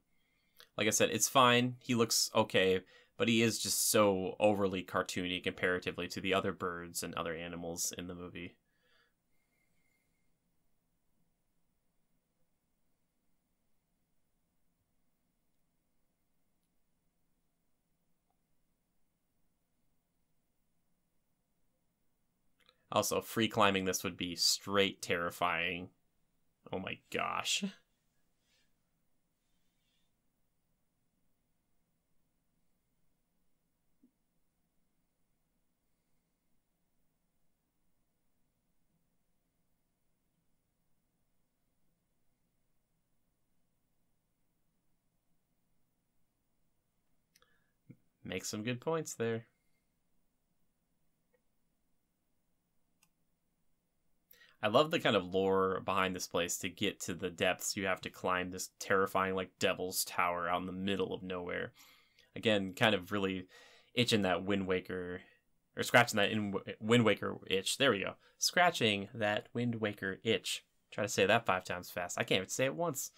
Speaker 1: like I said, it's fine. He looks okay, but he is just so overly cartoony comparatively to the other birds and other animals in the movie. Also, free climbing this would be straight terrifying. Oh my gosh. Make some good points there. I love the kind of lore behind this place. To get to the depths, you have to climb this terrifying, like, Devil's Tower out in the middle of nowhere. Again, kind of really itching that Wind Waker, or scratching that Wind Waker itch. There we go. Scratching that Wind Waker itch. Try to say that 5 times fast. I can't even say it once.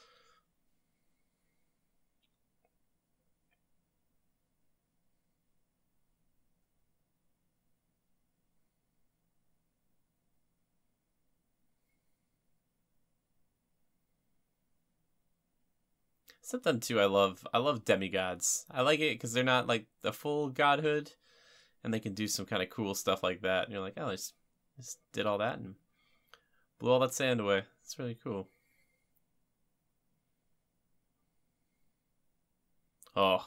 Speaker 1: Something too I love demigods. I like it because they're not like the full godhood, and they can do some kind of cool stuff like that. And you're like, oh, just did all that and blew all that sand away. It's really cool. Oh,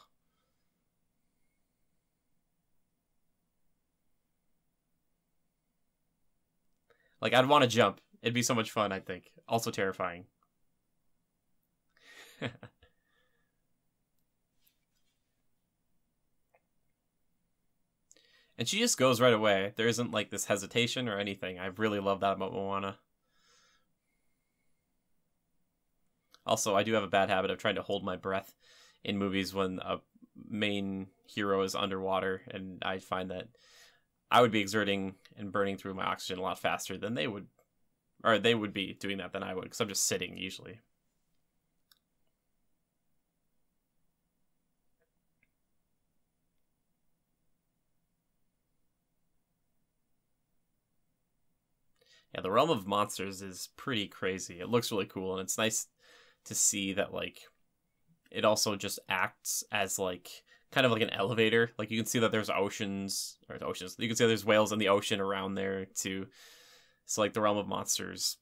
Speaker 1: like I'd want to jump. It'd be so much fun, I think. Also terrifying. And she just goes right away. There isn't like this hesitation or anything. I really love that about Moana. Also, I do have a bad habit of trying to hold my breath in movies when a main hero is underwater, and I find that I would be exerting and burning through my oxygen a lot faster than they would, or they would be doing that than I would, because I'm just sitting usually. Yeah, the realm of monsters is pretty crazy. It looks really cool, and it's nice to see that, like, it also just acts as like kind of like an elevator. Like, you can see that there's oceans. You can see there's whales in the ocean around there too. So like the realm of monsters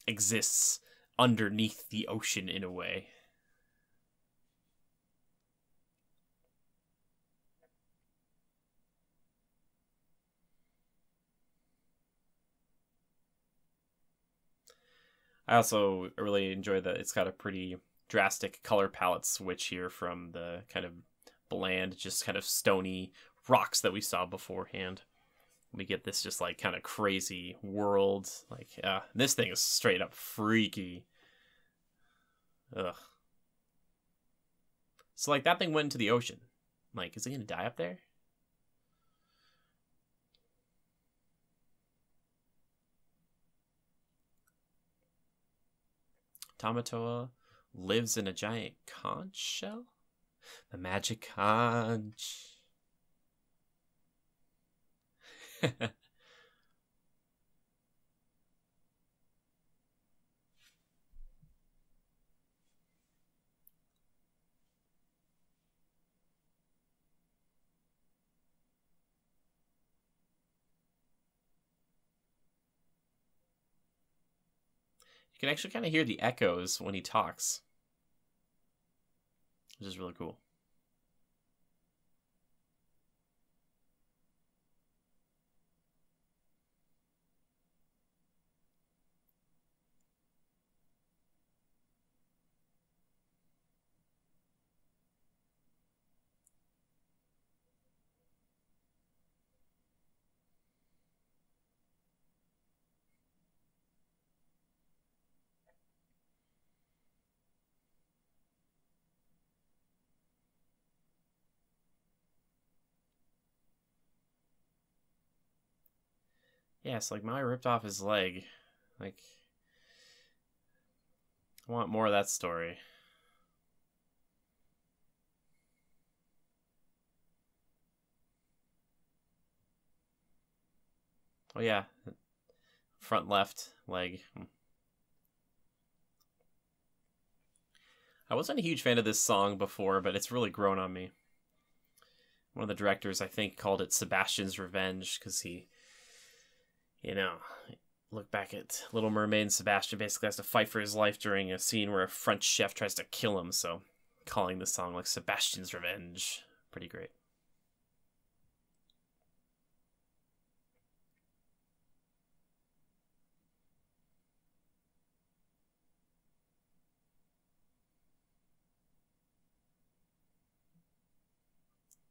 Speaker 1: exists underneath the ocean in a way. I also really enjoy that it's got a pretty drastic color palette switch here from the kind of bland, just kind of stony rocks that we saw beforehand. We get this just like kind of crazy world. Like, this thing is straight up freaky. Ugh. So like that thing went into the ocean. Like, is it gonna die up there? Tamatoa lives in a giant conch shell? The magic conch. You can actually kind of hear the echoes when he talks, which is really cool. Yeah, so like Maui ripped off his leg. Like, I want more of that story. Oh yeah, front left leg. I wasn't a huge fan of this song before, but it's really grown on me. One of the directors, I think, called it Sebastian's Revenge because he, look back at Little Mermaid, and Sebastian basically has to fight for his life during a scene where a French chef tries to kill him, so calling the song like Sebastian's Revenge. Pretty great.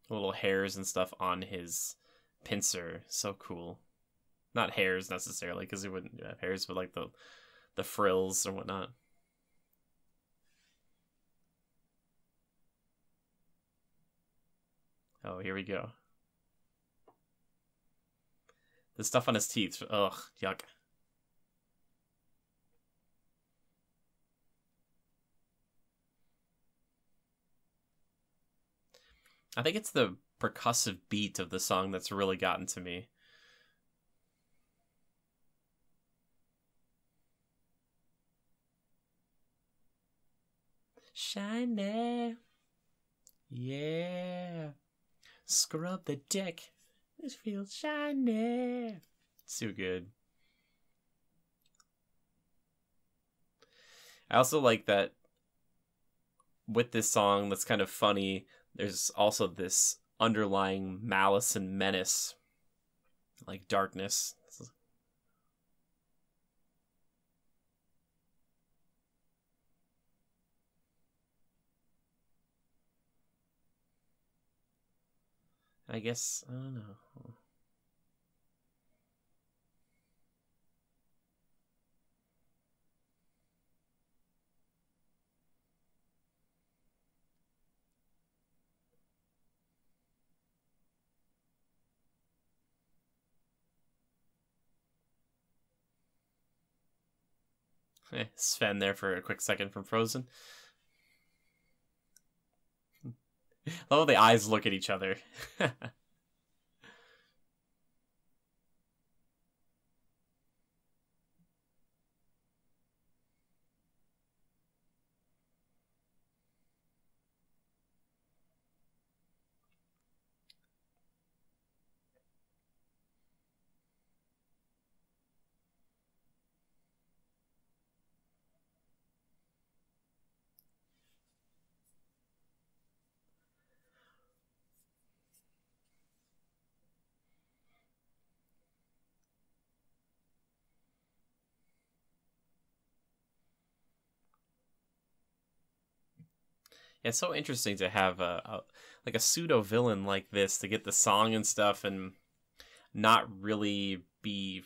Speaker 1: Little hairs and stuff on his pincer. So cool. Not hairs necessarily, because he wouldn't have hairs, but like the frills or whatnot. Oh, here we go. The stuff on his teeth. Ugh, yuck. I think it's the percussive beat of the song that's really gotten to me. Shiny. Yeah. Scrub the deck. This feels shiny. It's too good. I also like that with this song that's kind of funny, there's also this underlying malice and menace, like darkness. I guess, I don't know. Sven there for a quick second from Frozen. Oh, the eyes look at each other. It's so interesting to have a pseudo villain like this to get the song and stuff and not really be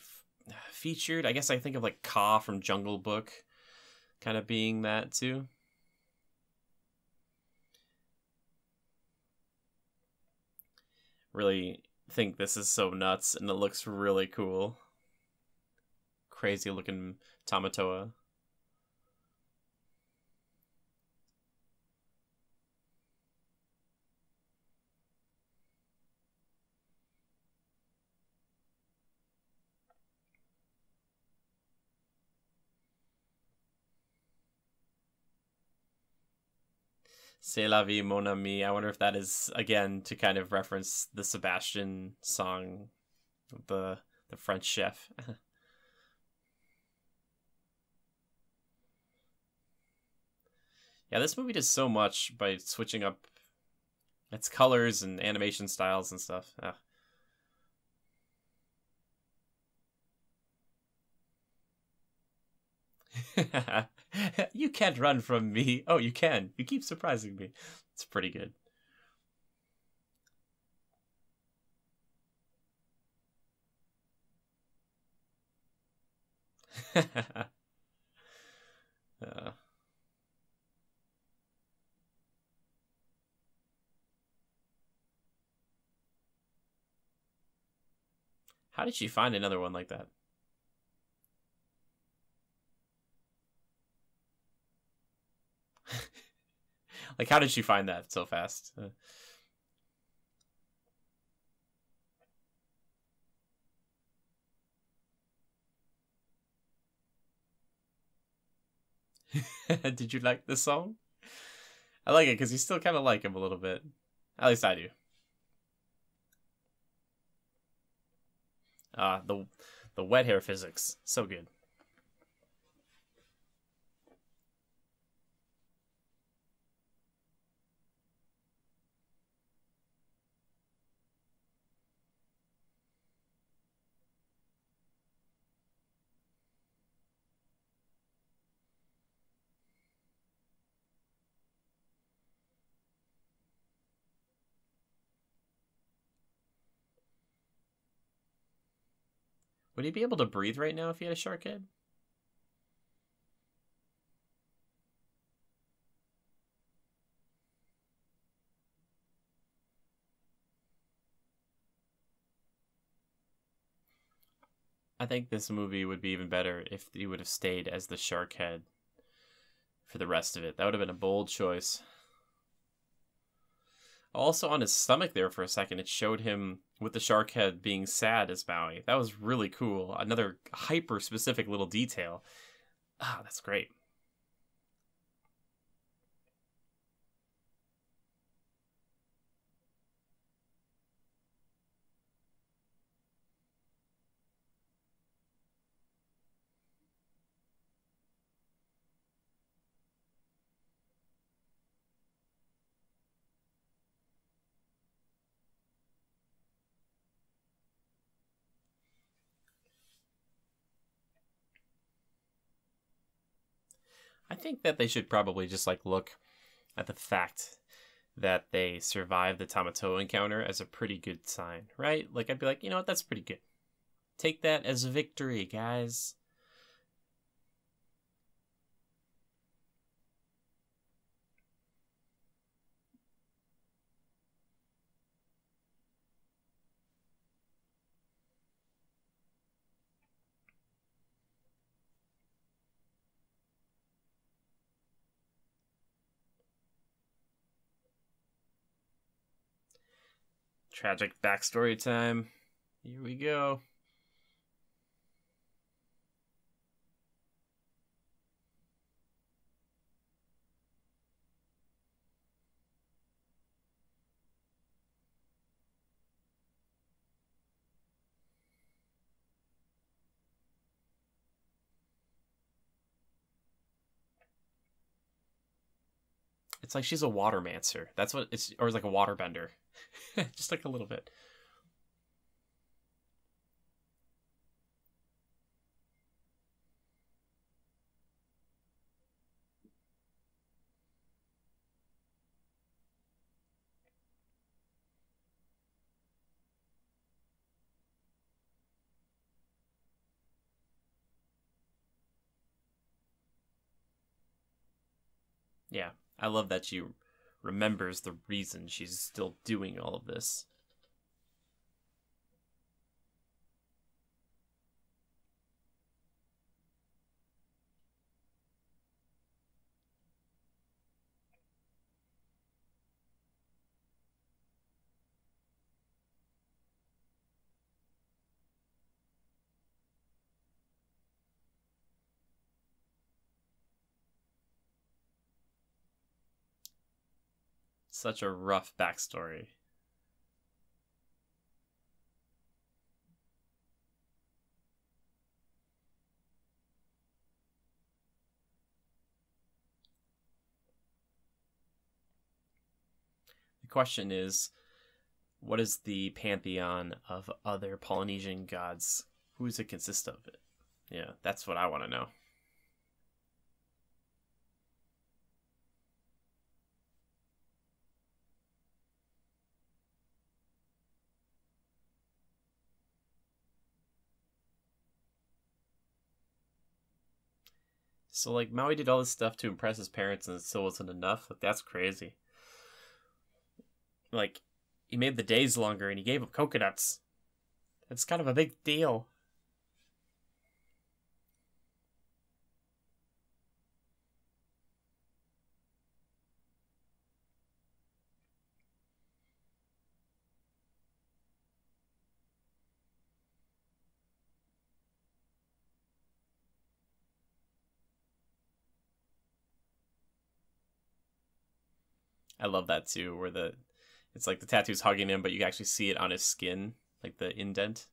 Speaker 1: featured. I guess I think of like Ka from Jungle Book kind of being that too. Really think this is so nuts and it looks really cool. Crazy looking Tamatoa. C'est la vie, mon ami. I wonder if that is, again, to kind of reference the Sebastian song, the French chef. Yeah, this movie does so much by switching up its colors and animation styles and stuff. You can't run from me. Oh, you can. You keep surprising me. It's pretty good. uh, How did she find another one like that? Like, how did she find that so fast? Did you like this song? I like it because you still kind of like him a little bit. At least I do. The wet hair physics, so good. Would he be able to breathe right now if he had a shark head? I think this movie would be even better if he would have stayed as the shark head for the rest of it. That would have been a bold choice. Also, on his stomach there for a second, it showed him with the shark head being sad as Maui. That was really cool. Another hyper-specific little detail. Ah, that's great. I think that they should probably just like look at the fact that they survived the Tamatoa encounter as a pretty good sign, right? Like I'd be like, you know what, that's pretty good. Take that as a victory, guys. Tragic backstory time. Here we go. It's like she's a watermancer. That's what it's, or like a waterbender. Just like a little bit. Yeah, I love that she remembers the reason she's still doing all of this. Such a rough backstory. The question is, what is the pantheon of other Polynesian gods? Who does it consist of? Yeah, that's what I want to know. So, like, Maui did all this stuff to impress his parents and it still wasn't enough? Like, that's crazy. Like, he made the days longer and he gave up coconuts. It's kind of a big deal. I love that too, where it's like the tattoo's hugging him, but you can actually see it on his skin, like the indent.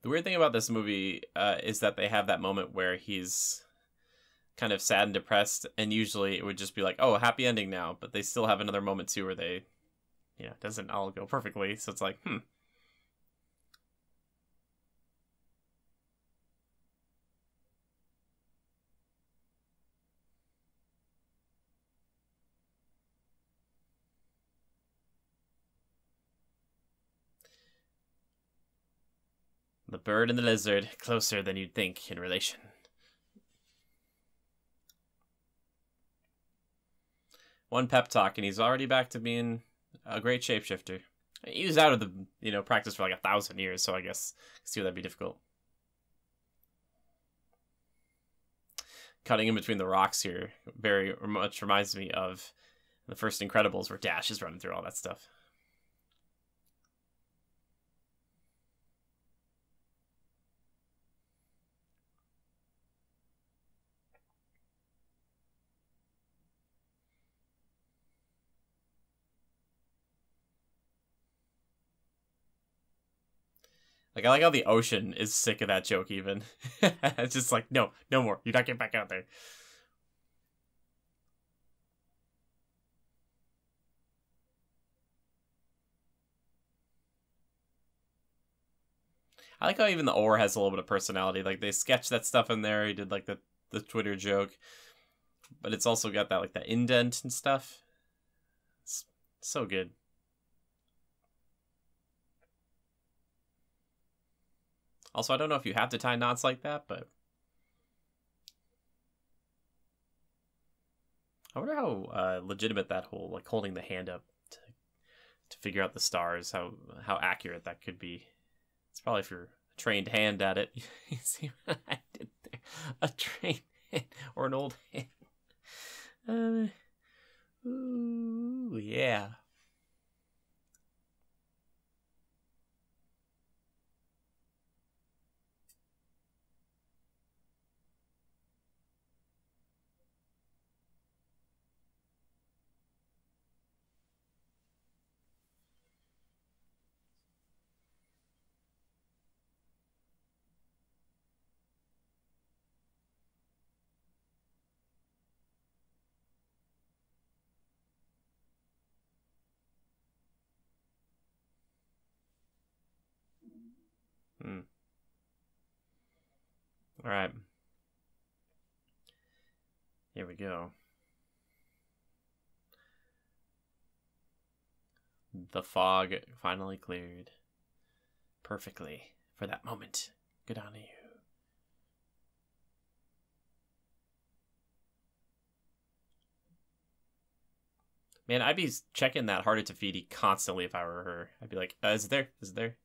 Speaker 1: The weird thing about this movie is that they have that moment where he's kind of sad and depressed, and usually it would just be like, oh, happy ending now, but they still have another moment too where they, it doesn't all go perfectly, so it's like, The bird and the lizard, closer than you'd think in relation. One pep talk, and he's already back to being a great shapeshifter. He was out of the, practice for like 1,000 years, so I guess see that'd be difficult. Cutting in between the rocks here very much reminds me of the first Incredibles, where Dash is running through all that stuff. Like, I like how the ocean is sick of that joke, even. It's just like, no more. You're not getting back out there. I like how even the oar has a little bit of personality. Like, they sketched that stuff in there. He did, like, the Twitter joke. But it's also got that, like, that indent and stuff. It's so good. Also, I don't know if you have to tie knots like that, but I wonder how legitimate that whole, like, holding the hand up to figure out the stars, how accurate that could be. It's probably if you're a trained hand at it. You see what I did there? A trained hand or an old hand. Ooh, yeah. All right. Here we go. The fog finally cleared perfectly for that moment. Good on you. Man, I'd be checking that harder to Fiti constantly if I were her. I'd be like, is it there? Is it there?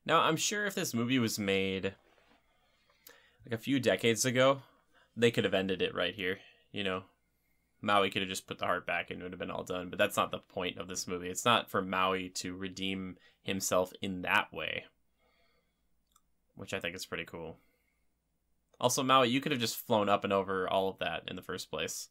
Speaker 1: Now, I'm sure if this movie was made like a few decades ago, they could have ended it right here. Maui could have just put the heart back and it would have been all done. But that's not the point of this movie. It's not for Maui to redeem himself in that way, which I think is pretty cool. Also, Maui, you could have just flown up and over all of that in the first place.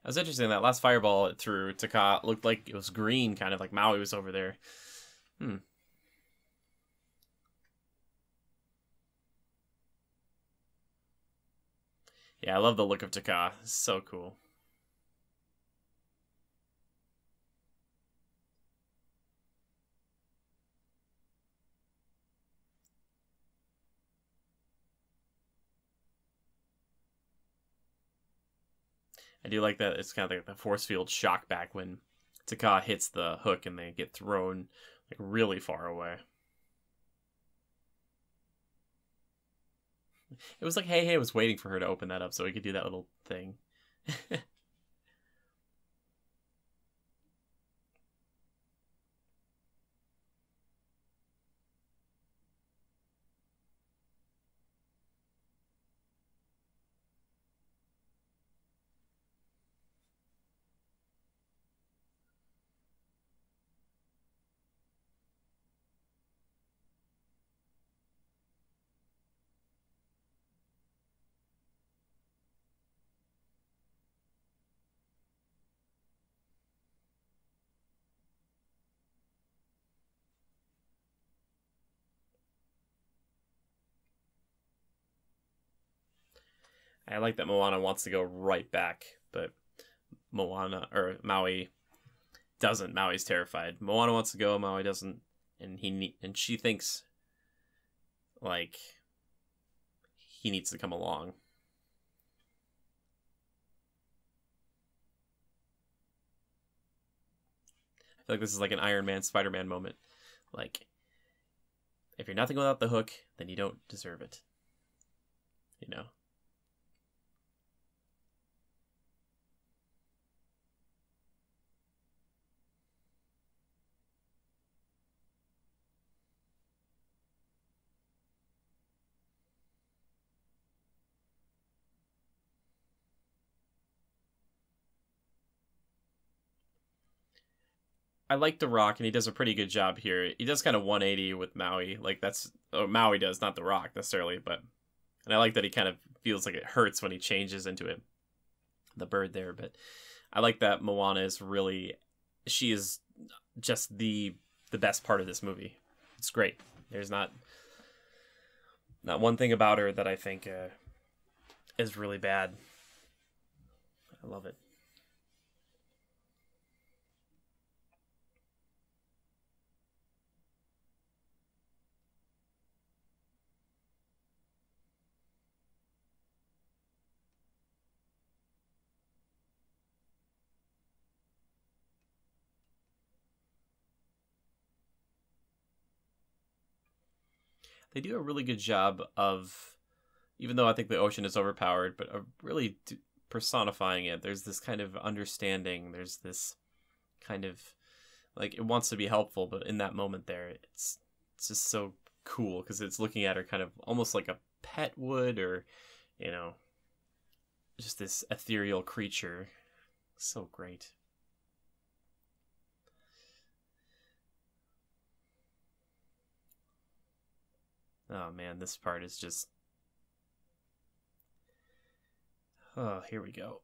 Speaker 1: It was interesting that last fireball it threw Taka looked like it was green, kind of like Maui was over there. Yeah, I love the look of Taka. It's so cool. I do like that it's kind of like the force field shock back when Taka hits the hook and they get thrown like really far away. It was like Hey was waiting for her to open that up so he could do that little thing. I like that Moana wants to go right back, but Maui doesn't. Maui's terrified. Moana wants to go, Maui doesn't, and she thinks like he needs to come along. I feel like this is like an Iron Man, Spider-Man moment. Like, if you're nothing without the hook, then you don't deserve it. You know? I like The Rock, and he does a pretty good job here. He does kind of 180 with Maui. Like, Maui does, not The Rock necessarily, but. And I like that he kind of feels like it hurts when he changes into it. The bird there, but I like that Moana is really. She is just the best part of this movie. It's great. There's not one thing about her that I think is really bad. I love it. They do a really good job of, even though I think the ocean is overpowered, but of really personifying it. There's this kind of understanding. There's this kind of like it wants to be helpful, but in that moment there, it's just so cool because it's looking at her kind of almost like a pet would, or you know, just this ethereal creature. So great. Oh man, this part is just. Oh, here we go.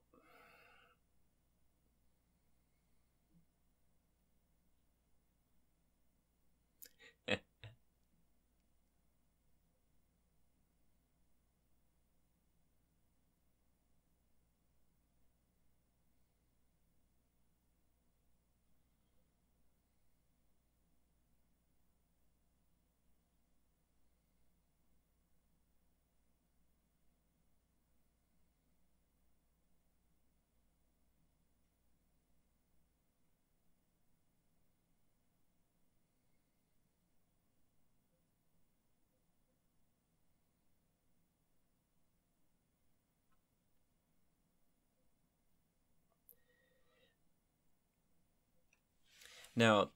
Speaker 1: Now,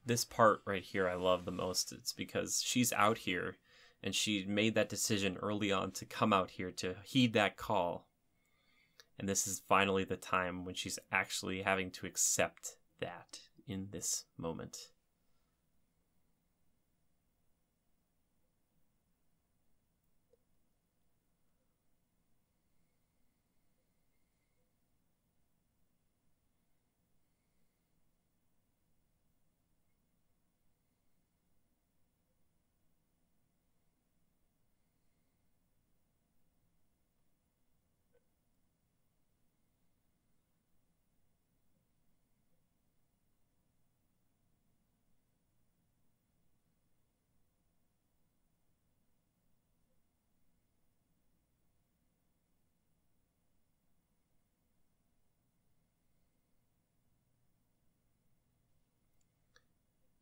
Speaker 1: this part right here I love the most. It's because she's out here and she made that decision early on to come out here to heed that call. And this is finally the time when she's actually having to accept that in this moment.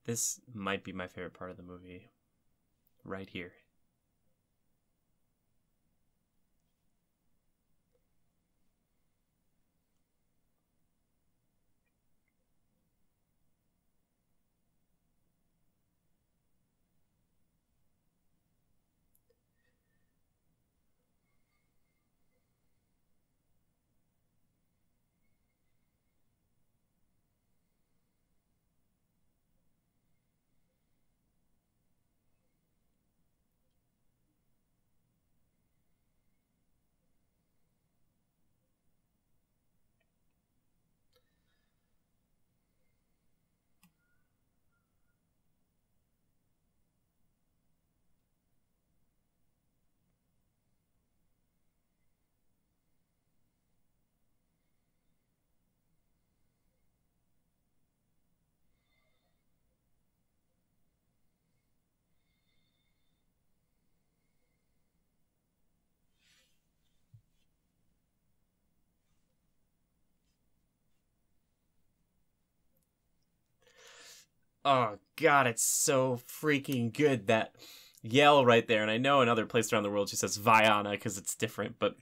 Speaker 1: This might be my favorite part of the movie. Right here. Oh god, it's so freaking good, that yell right there. And I know in other places around the world she says Vaiana because it's different, but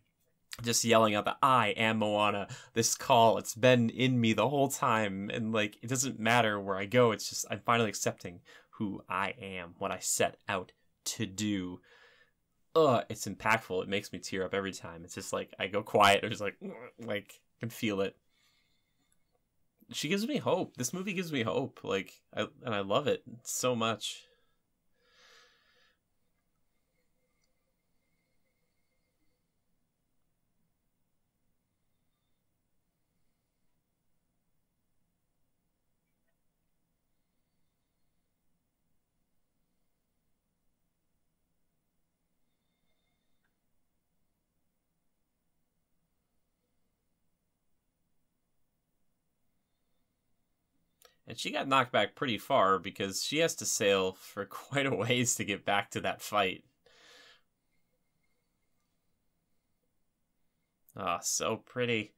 Speaker 1: just yelling out that I am Moana, this call, it's been in me the whole time, and like it doesn't matter where I go, it's just I'm finally accepting who I am, what I set out to do. It's impactful. It makes me tear up every time. It's just like I go quiet or just like I can feel it. She gives me hope. This movie gives me hope. And I love it so much. And she got knocked back pretty far because she has to sail for quite a ways to get back to that fight. Ah, so pretty.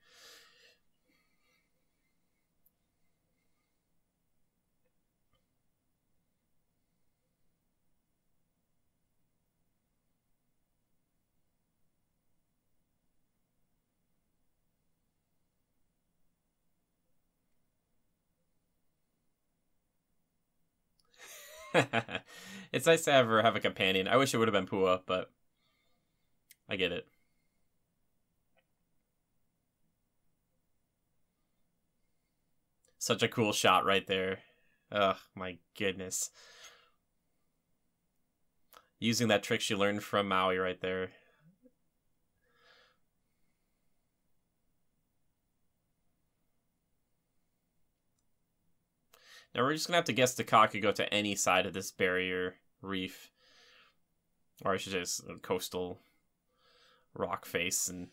Speaker 1: It's nice to have her have a companion. I wish it would have been Pua, but I get it. Such a cool shot right there. Oh my goodness. Using that trick she learned from Maui right there. Now we're just gonna have to guess Taka could go to any side of this barrier reef. Or I should say coastal rock face, and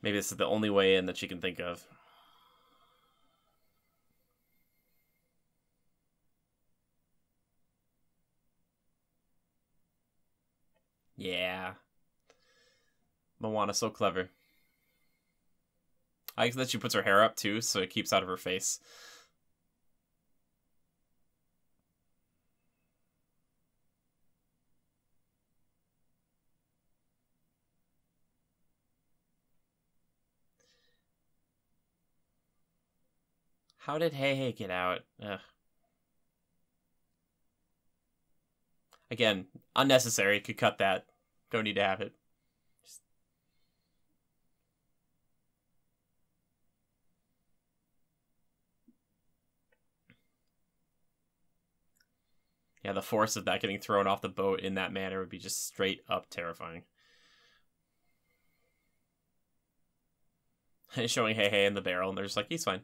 Speaker 1: maybe this is the only way in that she can think of. Yeah. Moana's so clever. I like that she puts her hair up too, so it keeps out of her face. How did Hey Hey get out? Ugh. Again, unnecessary. Could cut that. Don't need to have it. Yeah, the force of that getting thrown off the boat in that manner would be just straight up terrifying. Showing Hey Hey in the barrel, and they're just like, he's fine.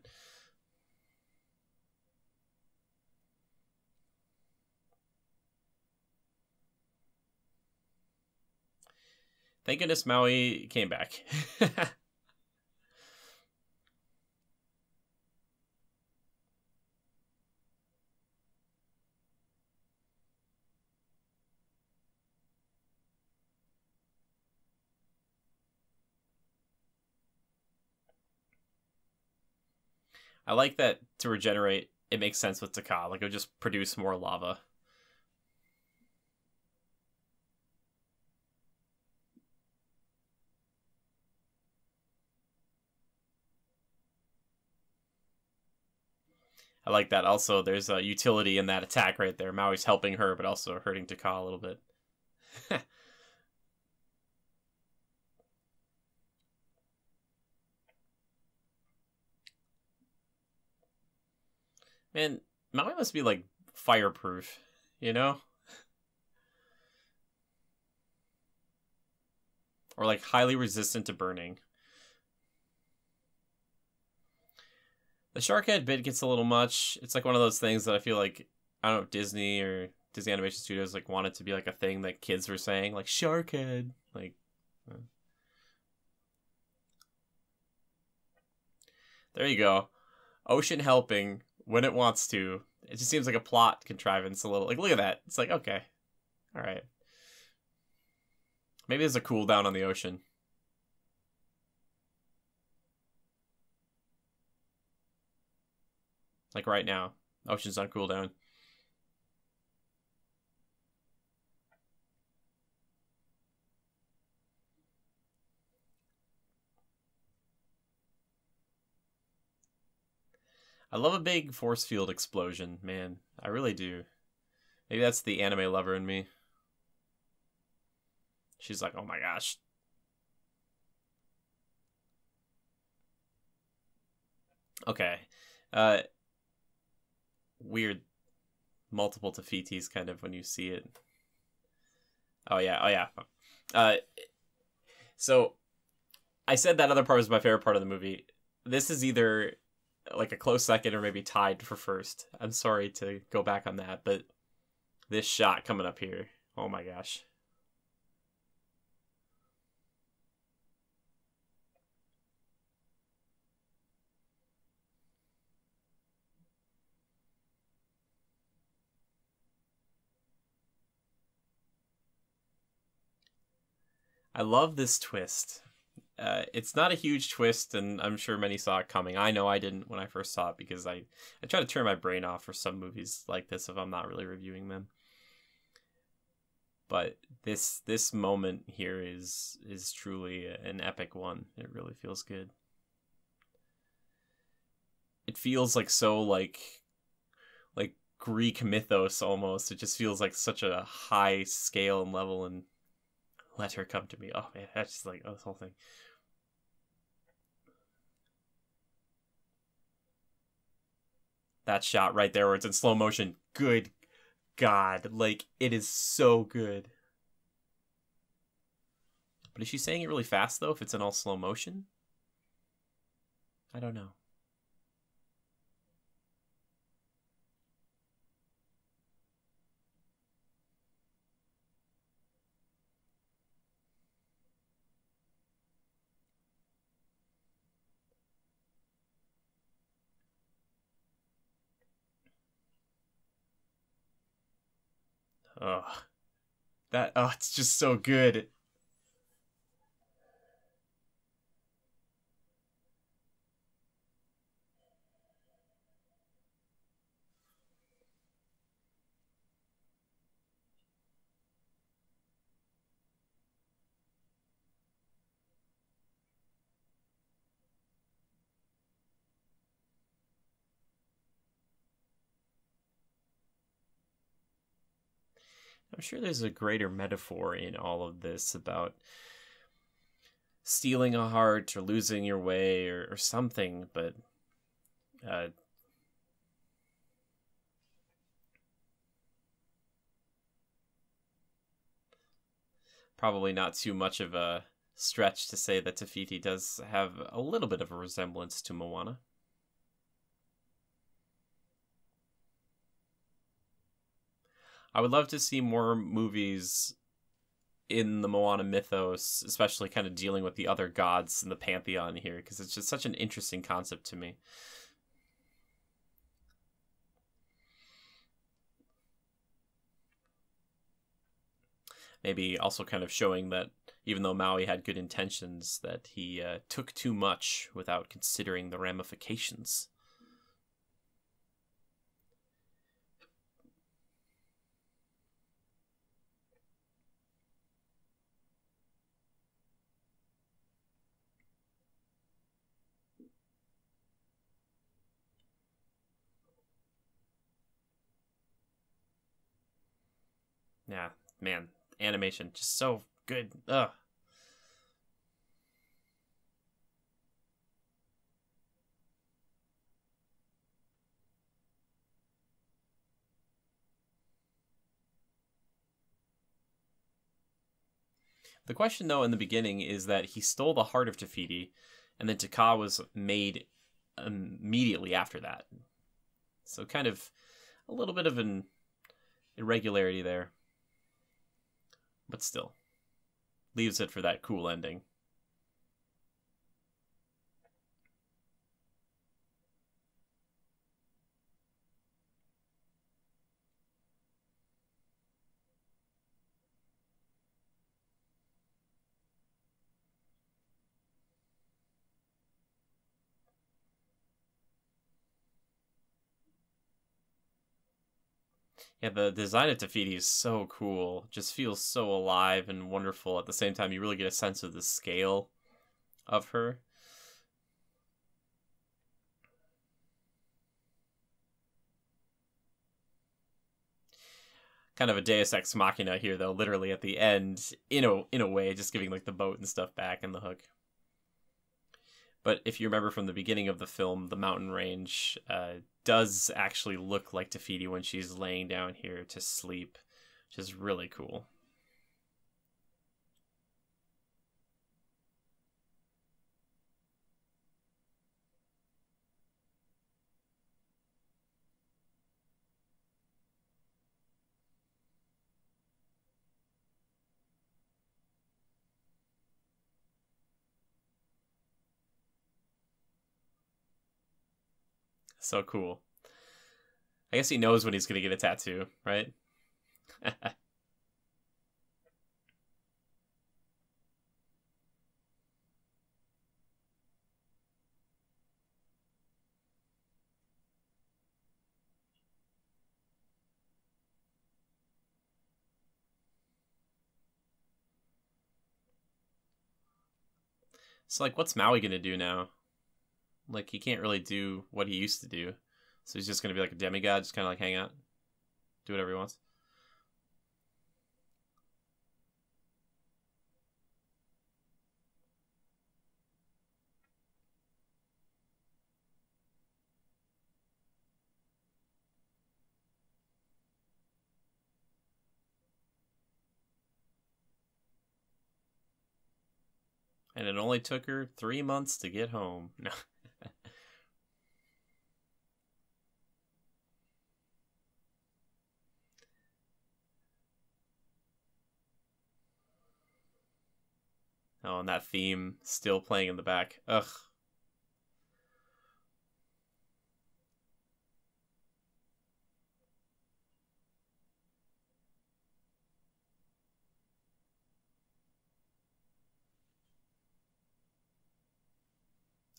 Speaker 1: Thank goodness Maui came back. I like that to regenerate it makes sense with Taka. Like, it would just produce more lava. I like that. Also, there's a utility in that attack right there. Maui's helping her, but also hurting Taka a little bit. Man, Maui must be, like, fireproof, you know? Or, like, highly resistant to burning. The shark head bit gets a little much. It's like one of those things that I feel like, I don't know if Disney or Disney Animation Studios like wanted to be like a thing that kids were saying, like shark head. Like, there you go. Ocean helping when it wants to. It just seems like a plot contrivance a little. Like, look at that. It's like, okay. All right. Maybe there's a cooldown on the ocean. Like right now. Ocean's on cooldown. I love a big force field explosion, man. I really do. Maybe that's the anime lover in me. She's like, oh my gosh. Okay. Weird multiple to Fitis kind of when you see it. Oh yeah. So I said that other part was my favorite part of the movie. This is either like a close second or maybe tied for first. I'm sorry to go back on that, but this shot coming up here, oh my gosh. I love this twist. It's not a huge twist, and I'm sure many saw it coming. I know I didn't when I first saw it because I try to turn my brain off for some movies like this if I'm not really reviewing them. But this moment here is truly an epic one. It really feels good. It feels like so like Greek mythos almost. It just feels like such a high scale and level, and let her come to me. Oh man, that's just like, oh, this whole thing. That shot right there where it's in slow motion. Good God. Like, it is so good. But is she saying it really fast, though, if it's in all slow motion? I don't know. Oh, it's just so good. I'm sure there's a greater metaphor in all of this about stealing a heart or losing your way or something, but probably not too much of a stretch to say that Te Fiti does have a little bit of a resemblance to Moana. I would love to see more movies in the Moana mythos, especially kind of dealing with the other gods in the pantheon here, because it's just such an interesting concept to me. Maybe also kind of showing that even though Maui had good intentions, that he took too much without considering the ramifications. Yeah, man, animation just so good. Ugh. The question, though, in the beginning is that he stole the heart of Te Fiti, and then Te Kā was made immediately after that. So kind of a little bit of an irregularity there. But still, leaves it for that cool ending. Yeah, the design of Te Fiti is so cool. Just feels so alive and wonderful. At the same time, you really get a sense of the scale of her. Kind of a Deus Ex Machina here, though, literally at the end, in a way, just giving like the boat and stuff back and the hook. But if you remember from the beginning of the film, the mountain range does actually look like Te Fiti when she's laying down here to sleep, which is really cool. So cool. I guess he knows when he's going to get a tattoo, right? So, like, what's Maui going to do now? Like, he can't really do what he used to do. So he's just going to be like a demigod, just kind of like hang out, do whatever he wants. And it only took her 3 months to get home. No. Oh, and that theme still playing in the back. Ugh.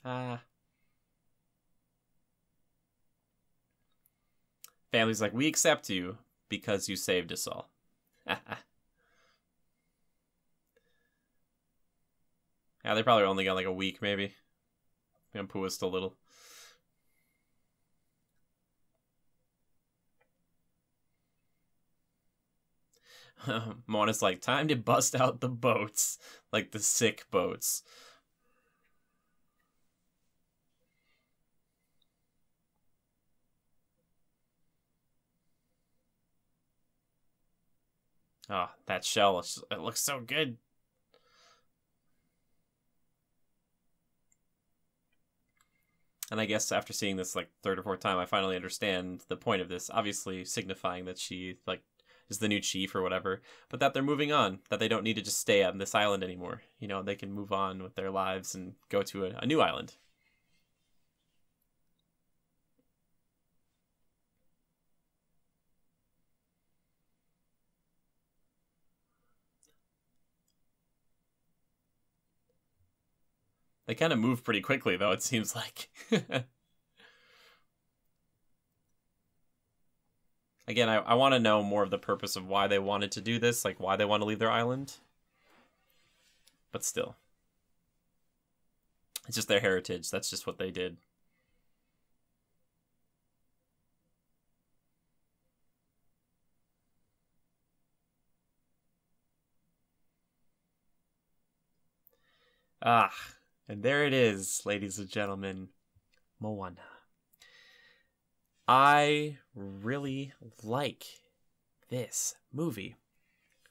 Speaker 1: Ah. Family's like, we accept you because you saved us all. Yeah, they probably only got like a week, maybe. Pua was still little. Moana's like, time to bust out the boats. Like the sick boats. Oh, that shell, it looks so good. And I guess after seeing this like third or fourth time, I finally understand the point of this. Obviously signifying that she like is the new chief or whatever, but that they're moving on, that they don't need to just stay on this island anymore. You know, they can move on with their lives and go to a new island. They kind of move pretty quickly, though, it seems like. Again, I want to know more of the purpose of why they wanted to do this, like why they want to leave their island. But still. It's just their heritage. That's just what they did. Ah, and there it is, ladies and gentlemen. Moana. I really like this movie.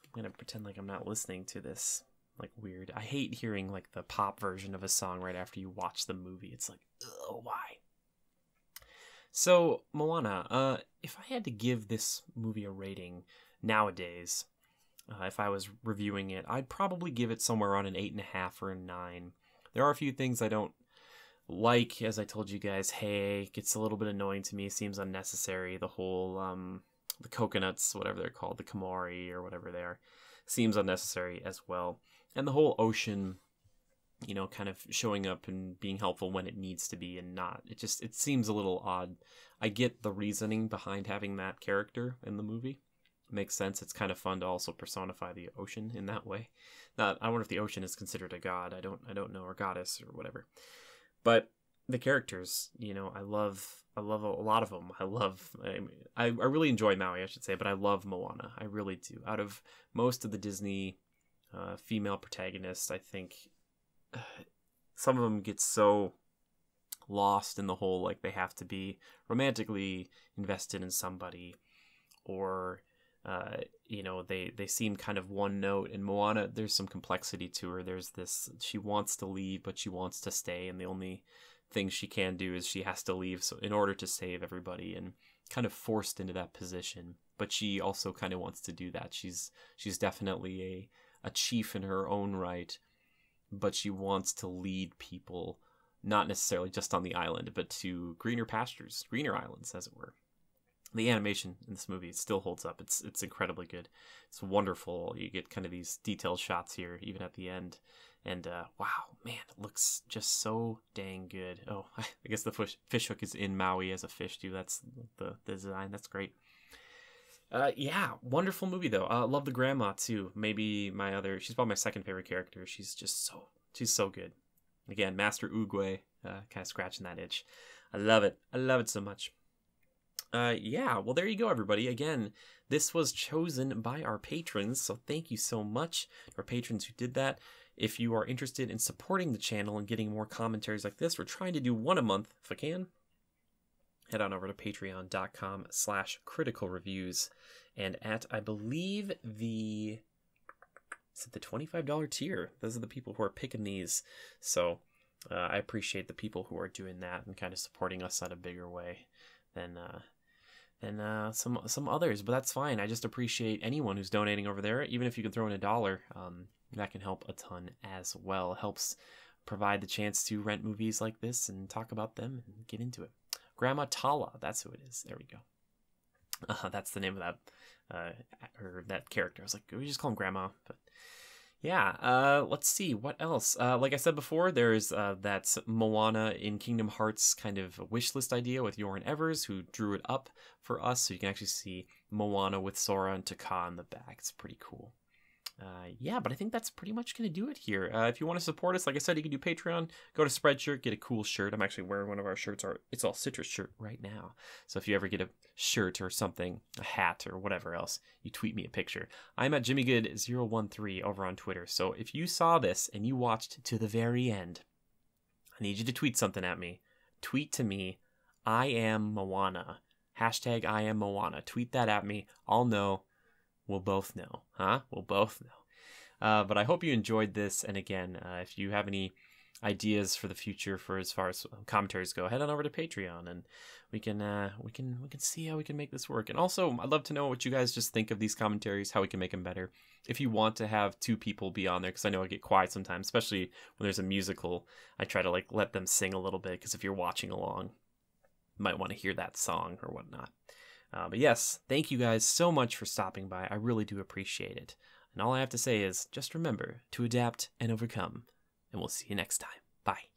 Speaker 1: I'm gonna pretend like I'm not listening to this like weird. I hate hearing like the pop version of a song right after you watch the movie. It's like, ugh, why? So, Moana, if I had to give this movie a rating nowadays, if I was reviewing it, I'd probably give it somewhere around an 8.5 or a 9. There are a few things I don't like, as I told you guys. Hey, it gets a little bit annoying to me. It seems unnecessary. The whole, the coconuts, whatever they're called, the kamari or whatever they are, seems unnecessary as well. And the whole ocean, you know, kind of showing up and being helpful when it needs to be and not. It seems a little odd. I get the reasoning behind having that character in the movie. It makes sense. It's kind of fun to also personify the ocean in that way. Not, I wonder if the ocean is considered a god. I don't know, or goddess or whatever. But the characters, you know, I love a lot of them. I really enjoy Maui, I should say, but I love Moana. I really do. Out of most of the Disney female protagonists, I think some of them get so lost in the whole, like, they have to be romantically invested in somebody, or you know, they seem kind of one note. In Moana, there's some complexity to her. There's this, she wants to leave, but she wants to stay, and the only thing she can do is she has to leave so in order to save everybody, and kind of forced into that position. But she also kind of wants to do that. She's definitely a chief in her own right, but she wants to lead people, not necessarily just on the island, but to greener pastures, greener islands, as it were. The animation in this movie still holds up. It's incredibly good. It's wonderful. You get kind of these detailed shots here, even at the end. And wow, man, it looks just so dang good. Oh, I guess the fish hook is in Maui as a fish too. That's the design. That's great. Yeah, wonderful movie though. Love the grandma too. Maybe she's probably my second favorite character. She's so good. Again, Master Oogway, kind of scratching that itch. I love it. I love it so much. Yeah, well, there you go, everybody. Again, this was chosen by our patrons, so thank you so much to our patrons who did that. If you are interested in supporting the channel and getting more commentaries like this, we're trying to do one a month if I can. Head on over to patreon.com/criticalreviews, and at, I believe, the $25 tier. Those are the people who are picking these, so I appreciate the people who are doing that and kind of supporting us in a bigger way than some others, but that's fine. I just appreciate anyone who's donating over there, even if you can throw in $1. That can help a ton as well. It helps provide the chance to rent movies like this and talk about them and get into it. Grandma Tala, that's who it is. There we go. That's the name of that character. I was like, we just call him Grandma, but yeah. Let's see what else. Like I said before, there's that Moana in Kingdom Hearts kind of wish list idea with Yoren Evers, who drew it up for us, so you can actually see Moana with Sora and Taka in the back. It's pretty cool. Yeah, but I think that's pretty much going to do it here. If you want to support us, like I said, you can do Patreon. Go to Spreadshirt, get a cool shirt. I'm actually wearing one of our shirts. It's all citrus shirt right now. So if you ever get a shirt or something, a hat or whatever else, you tweet me a picture. I'm at JimmyGood013 over on Twitter. So if you saw this and you watched to the very end, I need you to tweet something at me. Tweet to me, I am Moana. Hashtag I am Moana. Tweet that at me. I'll know. We'll both know, huh? We'll both know. But I hope you enjoyed this. And again, if you have any ideas for the future for as far as commentaries go, head on over to Patreon, and we can see how we can make this work. And also, I'd love to know what you guys just think of these commentaries, how we can make them better. If you want to have two people be on there, because I know I get quiet sometimes, especially when there's a musical. I try to like let them sing a little bit, because if you're watching along, you might want to hear that song or whatnot. But yes, thank you guys so much for stopping by. I really do appreciate it. And all I have to say is just remember to adapt and overcome. And we'll see you next time. Bye.